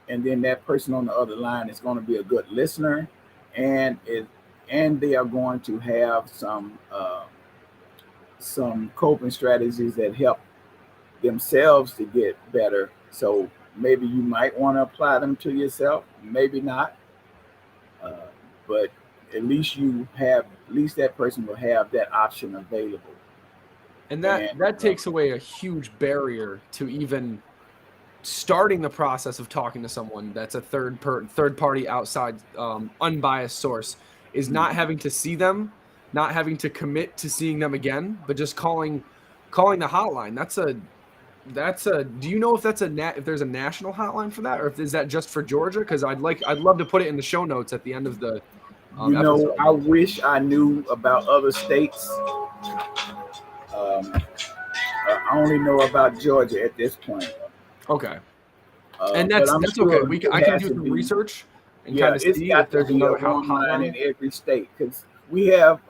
and then that person on the other line is going to be a good listener, and they are going to have some coping strategies that help themselves to get better. So maybe you might want to apply them to yourself, maybe not. Uh, but at least that person will have that option available. And that And that takes away a huge barrier to even starting the process of talking to someone that's a third party outside unbiased source is not having to see them, not having to commit to seeing them again, but just calling the hotline. That's a do you know if if there's a national hotline for that, or if is that just for Georgia? Because I'd love to put it in the show notes at the end of the episode. I wish I knew about other states. Um, I only know about Georgia at this point, Okay. And but I'm that's okay. sure I it can has do to some be. research and Yeah, kind of it's see if got to there's be a another warm line in hotline. every state, because we have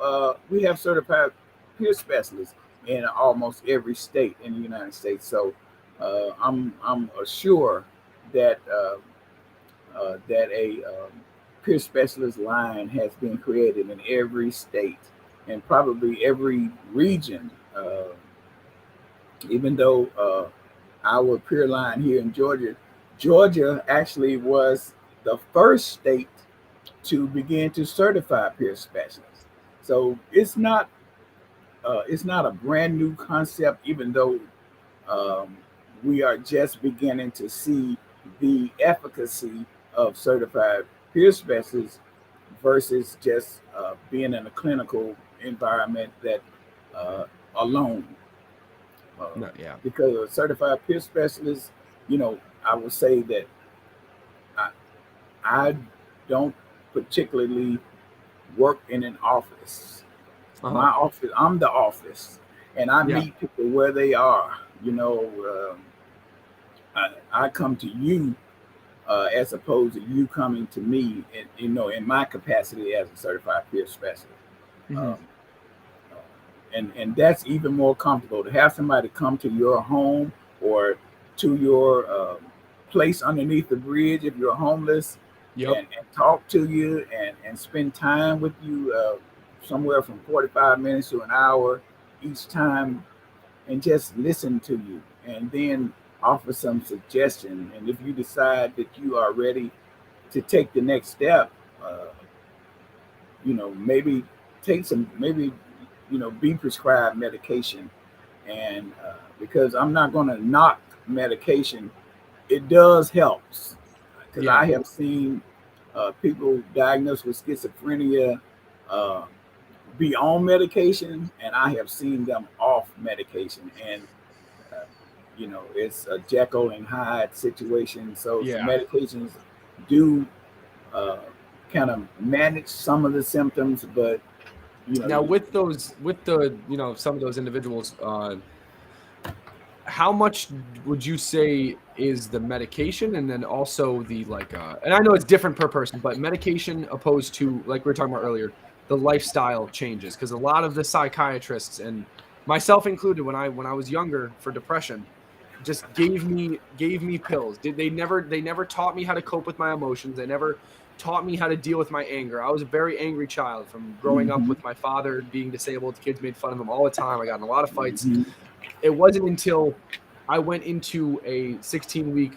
certified peer specialists in almost every state in the United States. So I'm sure that that a peer specialist line has been created in every state and probably every region. Even though our peer line here in Georgia actually was the first state to begin to certify peer specialists. So it's not a brand new concept, even though um, we are just beginning to see the efficacy of certified peer specialists versus just being in a clinical environment that uh, alone. Uh, No, yeah. because a certified peer specialist, I would say that I, I don't particularly work in an office. Uh-huh. My office, I'm the office, and I Yeah. meet people where they are. I come to you as opposed to you coming to me, in my capacity as a certified peer specialist. Mm-hmm. Um, and that's even more comfortable to have somebody come to your home or to your place underneath the bridge if you're homeless, Yep. and talk to you and spend time with you, somewhere from 45 minutes to an hour each time, and just listen to you, and then offer some suggestion. And if you decide that you are ready to take the next step, uh, maybe take some, maybe, be prescribed medication. And because I'm not going to knock medication, it does help. Because Yeah. I have seen people diagnosed with schizophrenia uh, be on medication, and I have seen them off medication. And uh, it's a Jekyll and Hyde situation. So Yeah. medications do uh, kind of manage some of the symptoms, but Now with the some of those individuals, how much would you say is the medication, and then also the and I know it's different per person, but medication opposed to, like we were talking about earlier, the lifestyle changes? Because a lot of the psychiatrists, and myself included, when I was younger for depression, just gave me pills. They never taught me how to cope with my emotions. They never taught me how to deal with my anger. I was a very angry child from growing up Mhm, with my father being disabled. Kids made fun of him all the time. I got in a lot of fights. mhm, It wasn't until I went into a 16-week,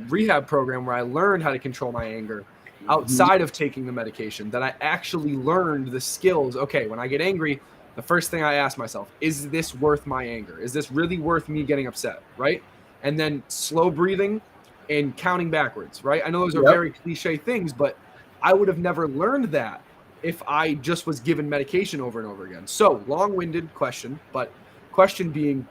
rehab program where I learned how to control my anger mhm. outside of taking the medication that I actually learned the skills. Okay, when I get angry, the first thing I ask myself, is this worth my anger? Is this really worth me getting upset? Right? And then slow breathing and counting backwards, right? I know those are Yep. very cliche things, but I would have never learned that if I just was given medication over and over again. So, long-winded question, but question being,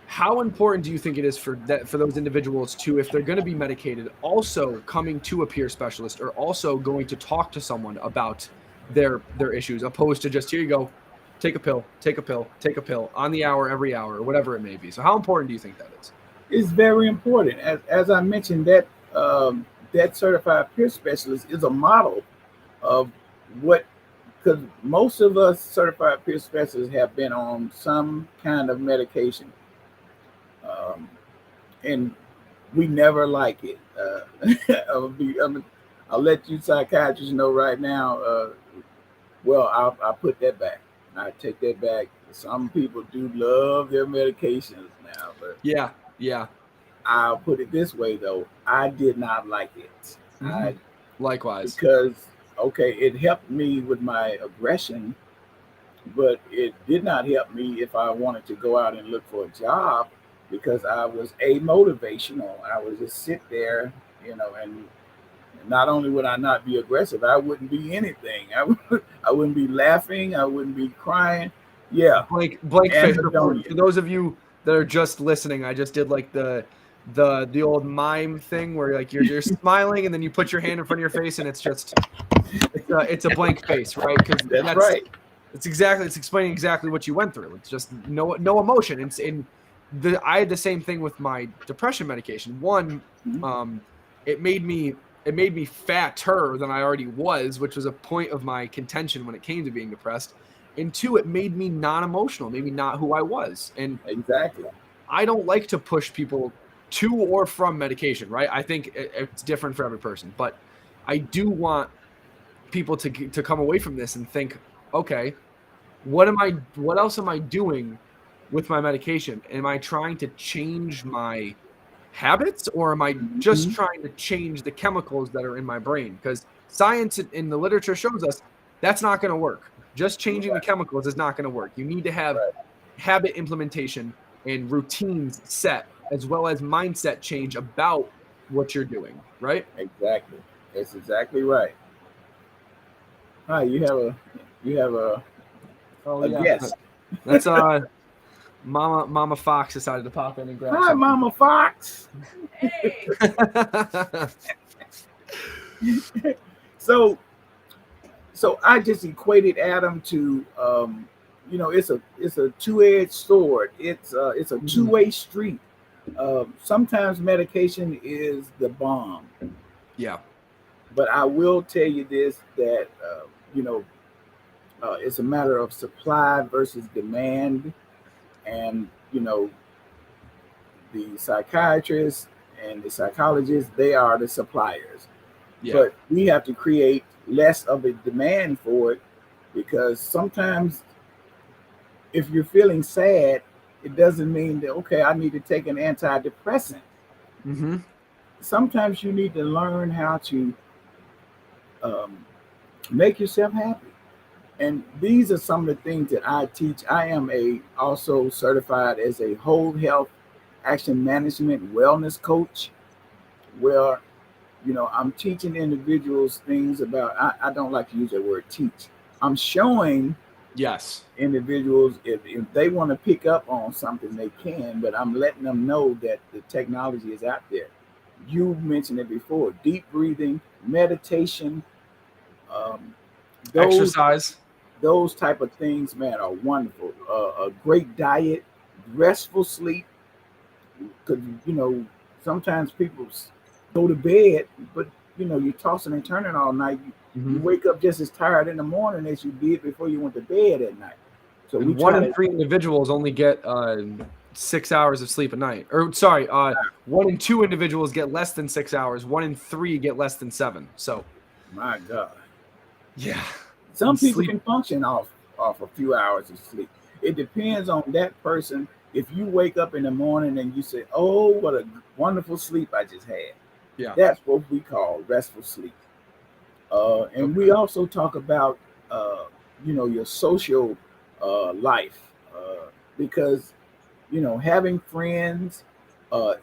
how important do you think it is for those individuals to, if they're going to be medicated, also coming to a peer specialist or also going to talk to someone about their issues, opposed to just, here you go, take a pill, take a pill, take a pill on the hour, every hour, or whatever it may be? So how important do you think that is? It's very important. As I mentioned, that certified peer specialist is a model of what, because most of us certified peer specialists have been on some kind of medication, um, and we never like it. I'll let you psychiatrists know right now. Well, I'll put that back. I take that back. Some people do love their medications now, but Yeah, yeah. I'll put it this way though, I did not like it. Hmm. Likewise. Because okay, it helped me with my aggression, but it did not help me if I wanted to go out and look for a job, because I was amotivational. I would just sit there, and not only would I not be aggressive, I wouldn't be anything. I wouldn't be laughing. I wouldn't be crying. Yeah, Blank face. For anhedonia. those of you that are just listening, I just did like the old mime thing where like you're smiling and then you put your hand in front of your face and it's a blank face, right? Because That's right. it's explaining exactly what you went through. It's just no emotion. I had the same thing with my depression medication. One, Mhm. it made me fatter than I already was, which was a point of my contention when it came to being depressed. And two, it made me non-emotional, maybe not who I was. And Exactly. I don't like to push people to or from medication, right? I think it's different for every person, but I do want people to come away from this and think, okay, what else am I doing with my medication? Am I trying to change my habits, or am I just Mhm. trying to change the chemicals that are in my brain? Because science in the literature shows us that's not going to work. Just changing the Right. chemicals is not going to work. You need to have Right. habit implementation and routines set, as well as mindset change about what you're doing, right? Exactly. That's exactly right. Hi, you have Oh a yeah, guest. that's Mama Fox decided to pop in and grab Hi, something. Mama Fox. So so I just equated Adam to it's a two-edged sword. It's a Mhm. two-way street. Sometimes medication is the bomb. Yeah. But I will tell you this, that you know, it's a matter of supply versus demand, and the psychiatrists and the psychologists, they are the suppliers. Yeah. But we have to create less of a demand for it, because sometimes if you're feeling sad, it doesn't mean that, okay, I need to take an antidepressant. Mm-hmm. Sometimes you need to learn how to um, make yourself happy. And these are some of the things that I teach. I am a also certified as a whole health action management wellness coach, where I'm teaching individuals things about. I don't like to use that word teach. I'm showing Yes. individuals, if they want to pick up on something, they can, but I'm letting them know that the technology is out there. You mentioned it before: deep breathing, meditation, um, those Exercise. those type of things, man, are wonderful. A great diet, restful sleep, because sometimes people go to bed, but you're tossing and turning all night. You Mm-hmm. wake up just as tired in the morning as you did before you went to bed at night. So we And one try in to. three individuals only get 6 hours of sleep a night. Or sorry, 1 in 2 individuals get less than 6 hours. 1 in 3 get less than 7. So My God, yeah, some and people sleep. can function off a few hours of sleep. It depends on that person. If you wake up in the morning and you say, "Oh, what a wonderful sleep I just had," Yeah. that's what we call restful sleep. And we Okay. also talk about, your social life, because having friends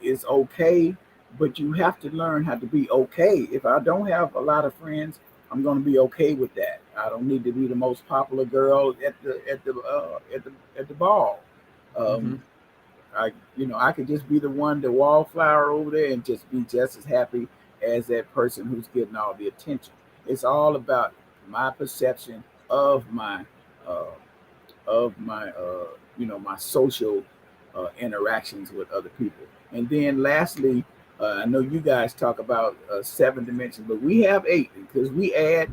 is okay, but you have to learn how to be okay. If I don't have a lot of friends, I'm going to be okay with that. I don't need to be the most popular girl at the ball. Mm-hmm. Um, I could just be the one, the wallflower over there, and just be just as happy as that person who's getting all the attention. It's all about my perception of my uh, my social interactions with other people. And then lastly, I know you guys talk about 7 dimensions, but we have 8, because we add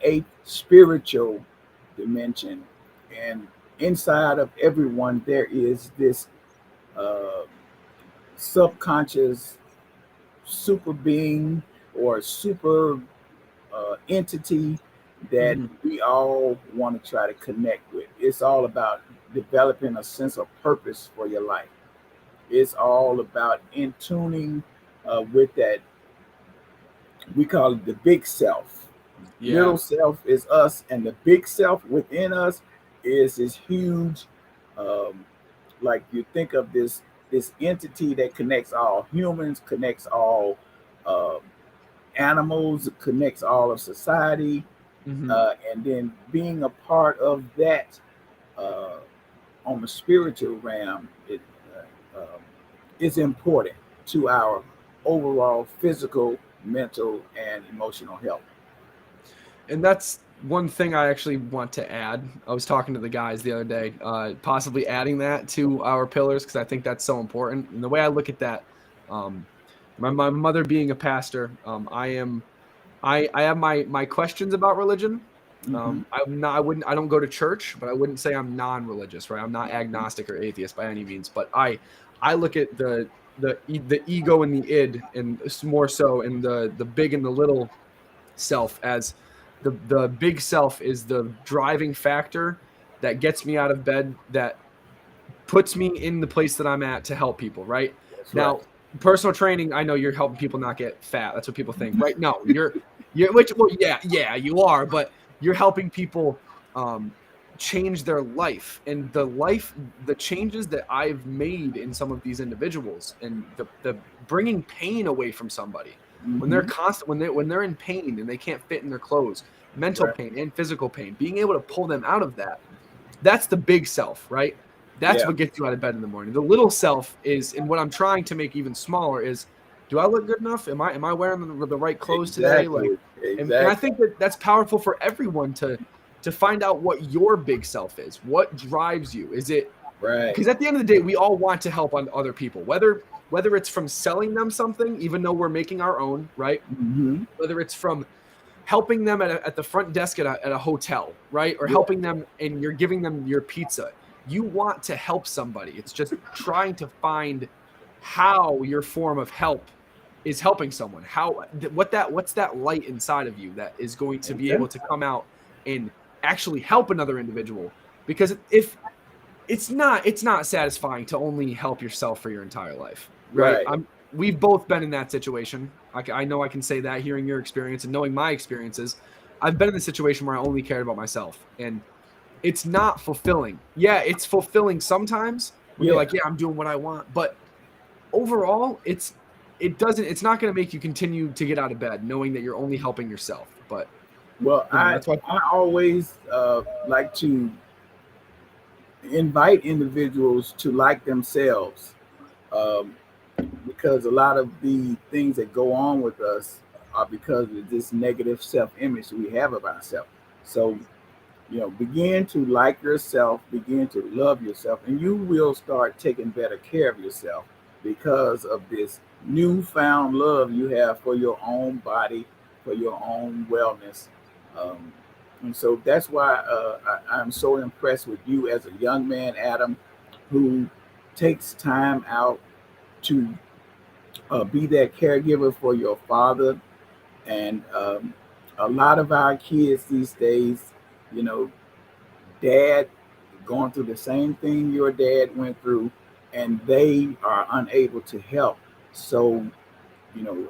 8 spiritual dimension, and inside of everyone there is this uh, subconscious super being or super entity that Mm-hmm. we all want to try to connect with. It's all about developing a sense of purpose for your life. It's all about in tuning with that. We call it the big self. Yeah. Little self is us, and the big self within us is this huge, um, like you think of this entity that connects all humans, connects all uh, animals, connects all of society, Mm-hmm. and then being a part of that uh, on the spiritual realm, is important to our overall physical, mental, and emotional health. And that's one thing I actually want to add. I was talking to the guys the other day, possibly adding that to our pillars, because I think that's so important. And the way I look at that, um, my mother being a pastor, I have my questions about religion. Mm-hmm. I don't go to church, but I wouldn't say I'm non-religious, right? I'm not agnostic or atheist by any means, but I look at the ego and the id, and more so in the big and the little self, as the big self is the driving factor that gets me out of bed, that puts me in the place that I'm at to help people, right? That's right. Now, personal training, I know you're helping people not get fat. That's what people think, right? No, you're which well, yeah, you are, but you're helping people um change their life, and the changes that I've made in some of these individuals, and the bringing pain away from somebody when they're Mm-hmm. constant when they're in pain and they can't fit in their clothes, mental Right. pain and physical pain, being able to pull them out of that, that's the big self, right? That's Yeah. what gets you out of bed in the morning. The little self is, and what I'm trying to make even smaller is, do I look good enough? Am I wearing the right clothes today? Like, Exactly. and I Exactly. think that that's powerful for everyone to find out what your big self is. What drives you? Is it Right. because at the end of the day, we all want to help on other people, whether whether it's from selling them something, even though we're making our own, right? Mm-hmm. Whether it's from helping them at the front desk at a hotel, right? Or helping them and you're giving them your pizza. You want to help somebody. It's just trying to find how your form of help is helping someone. What's that light inside of you that is going to be able to come out and actually help another individual? Because if it's not satisfying to only help yourself for your entire life, right? We've both been in that situation. I know I can say that, hearing your experience and knowing my experiences. I've been in the situation where I only cared about myself, and it's not fulfilling. Yeah, it's fulfilling sometimes when you're like, yeah, I'm doing what I want, but overall, it's not going to make you continue to get out of bed knowing that you're only helping yourself. But that's why I always like to invite individuals to like themselves, because a lot of the things that go on with us are because of this negative self-image we have of ourselves. So, begin to like yourself, begin to love yourself, and you will start taking better care of yourself because of this newfound love you have for your own body, for your own wellness. And so that's why I'm so impressed with you as a young man, Adam, who takes time out to be that caregiver for your father. And a lot of our kids these days, dad going through the same thing your dad went through, and they are unable to help. So,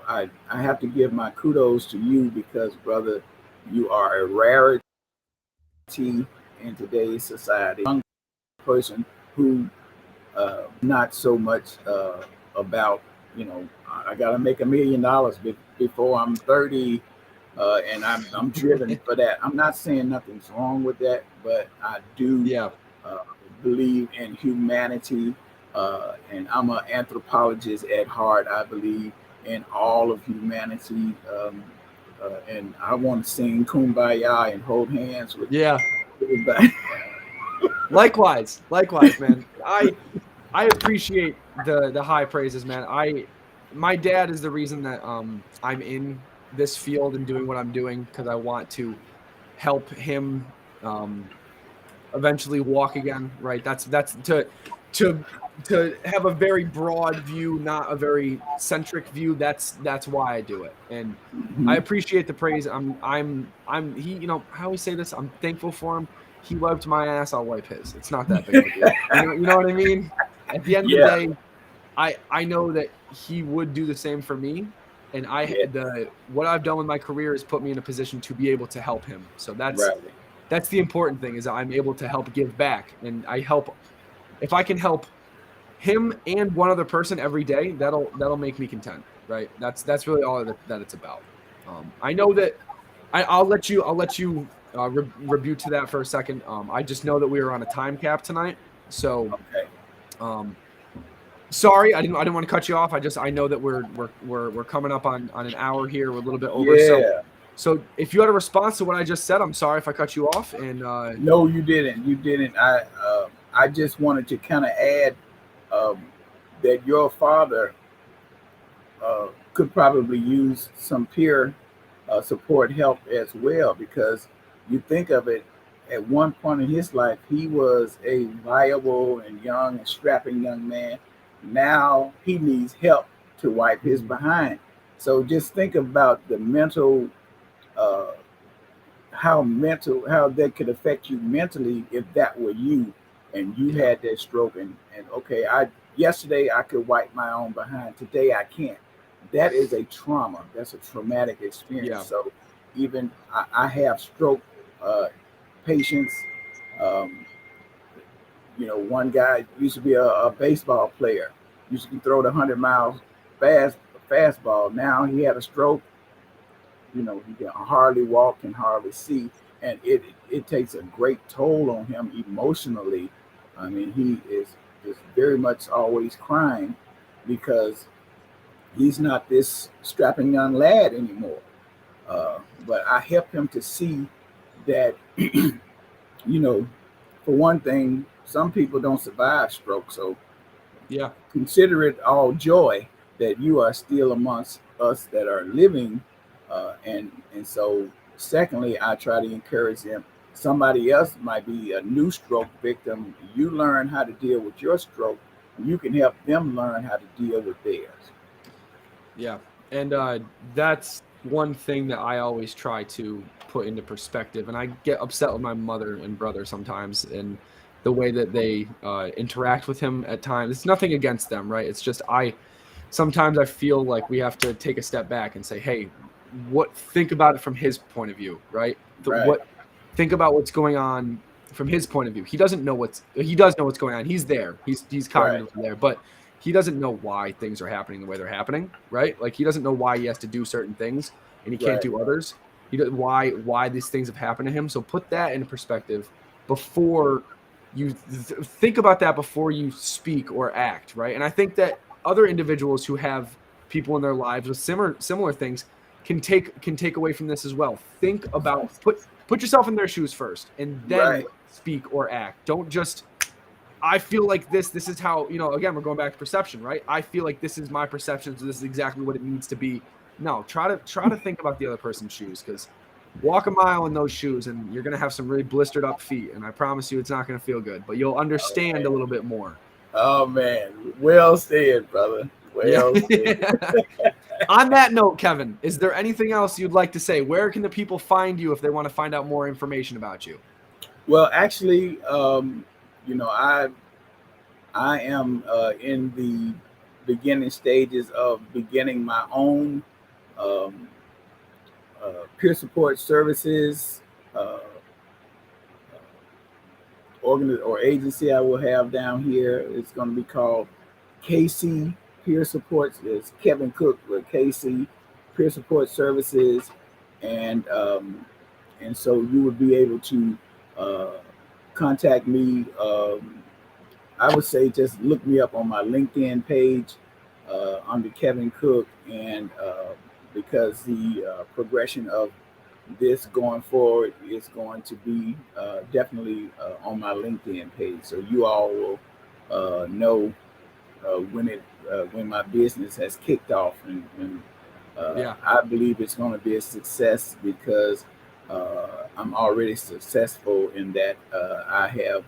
I have to give my kudos to you because, brother, you are a rarity in today's society. Young person who not so much about, I got to make $1 million before I'm 30, and I'm driven for that. I'm not saying nothing's wrong with that, but I do believe in humanity, and I'm an anthropologist at heart. I believe in all of humanity, and I want to sing "Kumbaya" and hold hands with everybody. Likewise, man. I appreciate the high praises, man. My dad is the reason that I'm in this field and doing what I'm doing, because I want to help him eventually walk again, right? That's to have a very broad view, not a very centric view. That's why I do it. And I appreciate the praise. He, I always say this, I'm thankful for him. He wiped my ass, I'll wipe his. It's not that big of a deal. You know what I mean? At the end of the day, I know that he would do the same for me. And what I've done with my career has put me in a position to be able to help him. So that's the important thing, is that I'm able to help give back. And if I can help him and one other person every day, that'll make me content, right? That's really all that it's about. I know that I'll let you rebut to that for a second. I just know that we are on a time cap tonight, so sorry, I didn't want to cut you off. I know that we're coming up on an hour here. We're a little bit over. So if you had a response to what I just said, I'm sorry if I cut you off. And no, you didn't. I just wanted to kind of add that your father could probably use some peer support help as well, because you think of it, at one point in his life, he was a viable and young and strapping young man. Now he needs help to wipe his behind. So just think about the mental, how that could affect you mentally if that were you and you had that stroke, and okay, yesterday I could wipe my own behind, today I can't. That is a trauma. That's a traumatic experience. So even I have stroke patients. One guy used to be a baseball player, used to throw the 100-mile fastball. Now he had a stroke. He can hardly walk, can hardly see, and it takes a great toll on him emotionally. I mean, he is very much always crying because he's not this strapping young lad anymore. But I help him to see that, for one thing, some people don't survive stroke. So Yeah. consider it all joy that you are still amongst us that are living. And so, secondly, I try to encourage them. Somebody else might be a new stroke victim. You learn how to deal with your stroke, and you can help them learn how to deal with theirs. Yeah. And that's one thing that I always try to put into perspective. And I get upset with my mother and brother sometimes and the way that they interact with him at times. It's nothing against them, right? It's just sometimes I feel like we have to take a step back and say, hey, think about it from his point of view, right? Right, Think about what's going on from his point of view. He does know what's going on. He's there. He's right, cognitively there, but he doesn't know why things are happening the way they're happening, right? Like he doesn't know why he has to do certain things and he can't right. do others. He does why these things have happened to him. So put that into perspective before you think about that before you speak or act, right? And I think that other individuals who have people in their lives with similar things can take away from this as well. Think about put yourself in their shoes first and then Right. speak or act. Don't just I feel like this is how, again, we're going back to perception, right? I feel like this is my perception, so this is exactly what it needs to be. No, try to think about the other person's shoes, because walk a mile in those shoes and you're going to have some really blistered up feet, and I promise you it's not going to feel good, but you'll understand a little bit more. Oh man, well said, brother. Yeah. Well said. On that note, Kevin, is there anything else you'd like to say? Where can the people find you if they want to find out more information about you? Well, actually, I am in the beginning stages of beginning my own um, peer support services or agency I will have down here. It's going to be called KC Peer Support. It's Kevin Cook with KC Peer Support Services, and and so you would be able to uh, contact me. I would say just look me up on my LinkedIn page under Kevin Cook, and because the progression of this going forward is going to be definitely on my LinkedIn page, so you all will know when my business has kicked off, and Yeah. I believe it's going to be a success because I'm already successful in that I have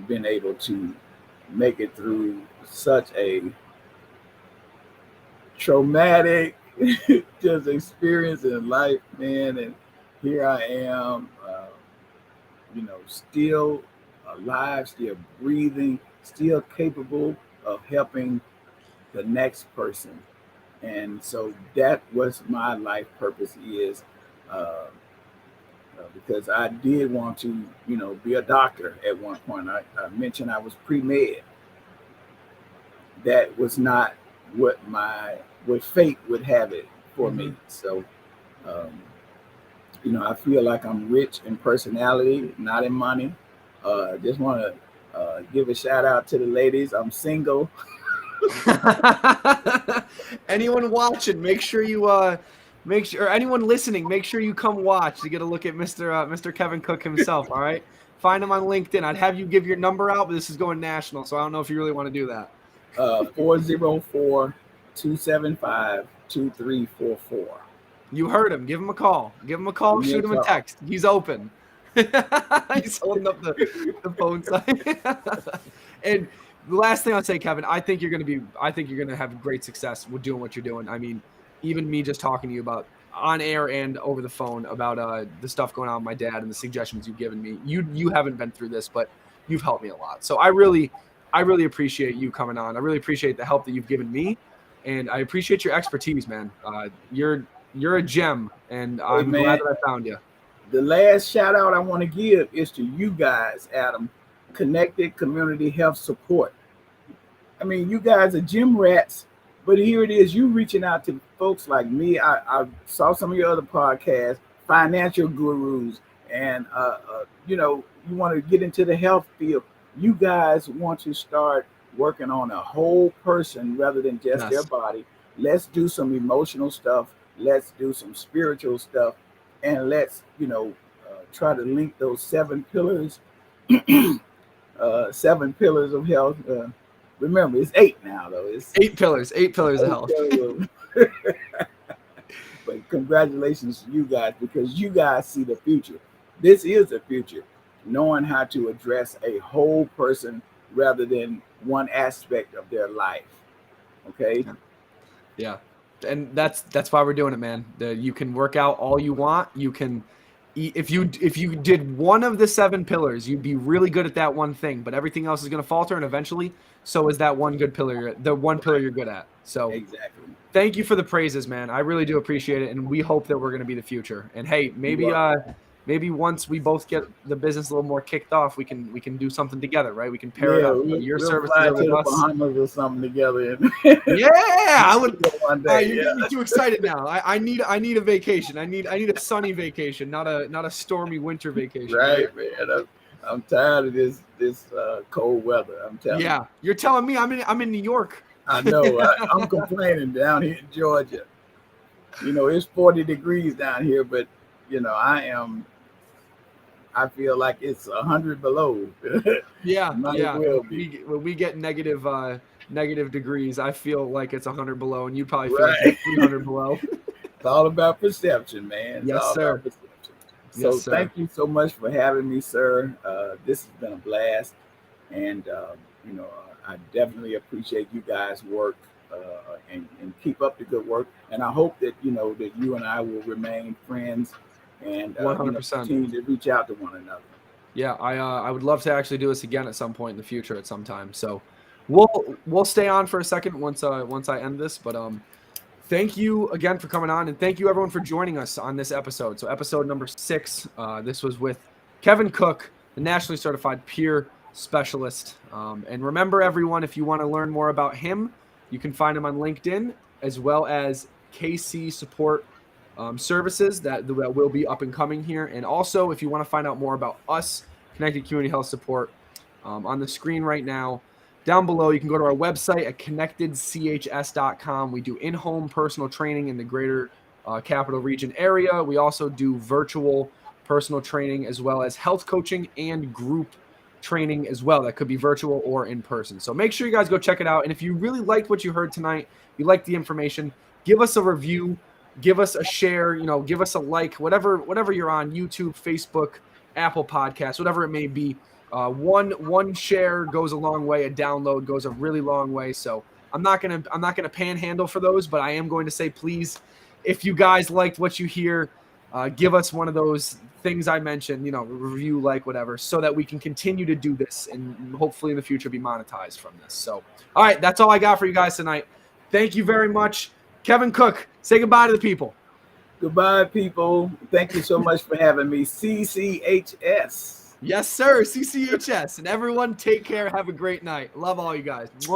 been able to make it through such a traumatic just experience in life, man. And here I am, still alive, still breathing, still capable of helping the next person. And so that was my life purpose is because I did want to, be a doctor at one point. I mentioned I was pre-med. That was not what fate would have it for Mm-hmm. me. So, um, I feel like I'm rich in personality, not in money. Just want to give a shout out to the ladies. I'm single. Anyone watching, make sure you make sure, or anyone listening, make sure you come watch to get a look at Mr. Kevin Cook himself. All right, find him on LinkedIn. I'd have you give your number out, but this is going national, so I don't know if you really want to do that. 404 You heard him. Give him a call. Give him a call. Give me a Shoot him a call. text. He's open. He's holding up the phone sign. And the last thing I'll say, Kevin, I think you're going to have great success with doing what you're doing. I mean, even me just talking to you about on air and over the phone about the stuff going on with my dad and the suggestions you've given me. You haven't been through this, but you've helped me a lot. So I really appreciate you coming on. I really appreciate the help that you've given me, and I appreciate your expertise, man. You're a gem, and Hey, I'm glad man, that I found you. the last shout out I want to give is to you guys, Adam, Connected Community Health Support. I mean, you guys are gym rats, but here it is. You reaching out to folks like me. I saw some of your other podcasts, financial gurus, and you want to get into the health field. You guys want to start working on a whole person rather than just their Yes. body. Let's do some emotional stuff. Let's do some spiritual stuff, and let's try to link those 7 pillars, 7 pillars of health. Remember, it's 8 now, though. It's 8 pillars of 8 health. pillars. But congratulations to you guys, because you guys see the future. This is the future, knowing how to address a whole person rather than one aspect of their life. Okay. Yeah. And that's why we're doing it, man. You can work out all you want. You can if you did one of the 7 pillars, you'd be really good at that one thing, but everything else is going to falter, and eventually so is that one good pillar, the one pillar you're good at. So Exactly. thank you for the praises, man. I really do appreciate it, and we hope that we're going to be the future. And hey, maybe once we both get the business a little more kicked off, we can do something together, right? We can pair it up. Your we'll services fly are to with the us. Bahamas or something together. Yeah, I would. One day, You're getting me too excited now. I need a vacation. I need a sunny vacation, not a stormy winter vacation. Right, man. I'm tired of this cold weather. I'm telling you. Yeah, you're telling me I'm in New York. I know. I'm complaining down here in Georgia. It's 40 degrees down here, but I feel like it's 100 below. Yeah. Well when we get negative degrees, I feel like it's 100 below, and you probably feel Right. like it's 300 below. It's all about perception, man. Yes, sir. So Yes, sir. Thank you so much for having me, sir. This has been a blast, and I definitely appreciate you guys' work, and keep up the good work. And I hope that that you and I will remain friends, and 100%. continue to reach out to one another. Yeah, I would love to actually do this again at some point in the future at some time. So we'll stay on for a second once I end this. But thank you again for coming on, and thank you everyone for joining us on this episode. So episode number 6. This was with Kevin Cook, the nationally certified peer specialist. And remember, everyone, if you want to learn more about him, you can find him on LinkedIn, as well as KC Support services that will be up and coming here. And also, if you want to find out more about us, Connected Community Health Support, on the screen right now, down below, you can go to our website at connectedchs.com. We do in-home personal training in the greater capital region area. We also do virtual personal training, as well as health coaching and group training as well. That could be virtual or in person. So make sure you guys go check it out. And if you really liked what you heard tonight, you liked the information, give us a review, give us a share, give us a like, whatever you're on, YouTube, Facebook, Apple Podcasts, whatever it may be. One share goes a long way. A download goes a really long way. So I'm not gonna panhandle for those, but I am going to say, please, if you guys liked what you hear, give us one of those things I mentioned, review, like, whatever, so that we can continue to do this and hopefully in the future be monetized from this. So, all right, that's all I got for you guys tonight. Thank you very much. Kevin Cook, say goodbye to the people. Goodbye, people. Thank you so much for having me. CCHS. Yes, sir. CCHS. And everyone, take care. Have a great night. Love all you guys.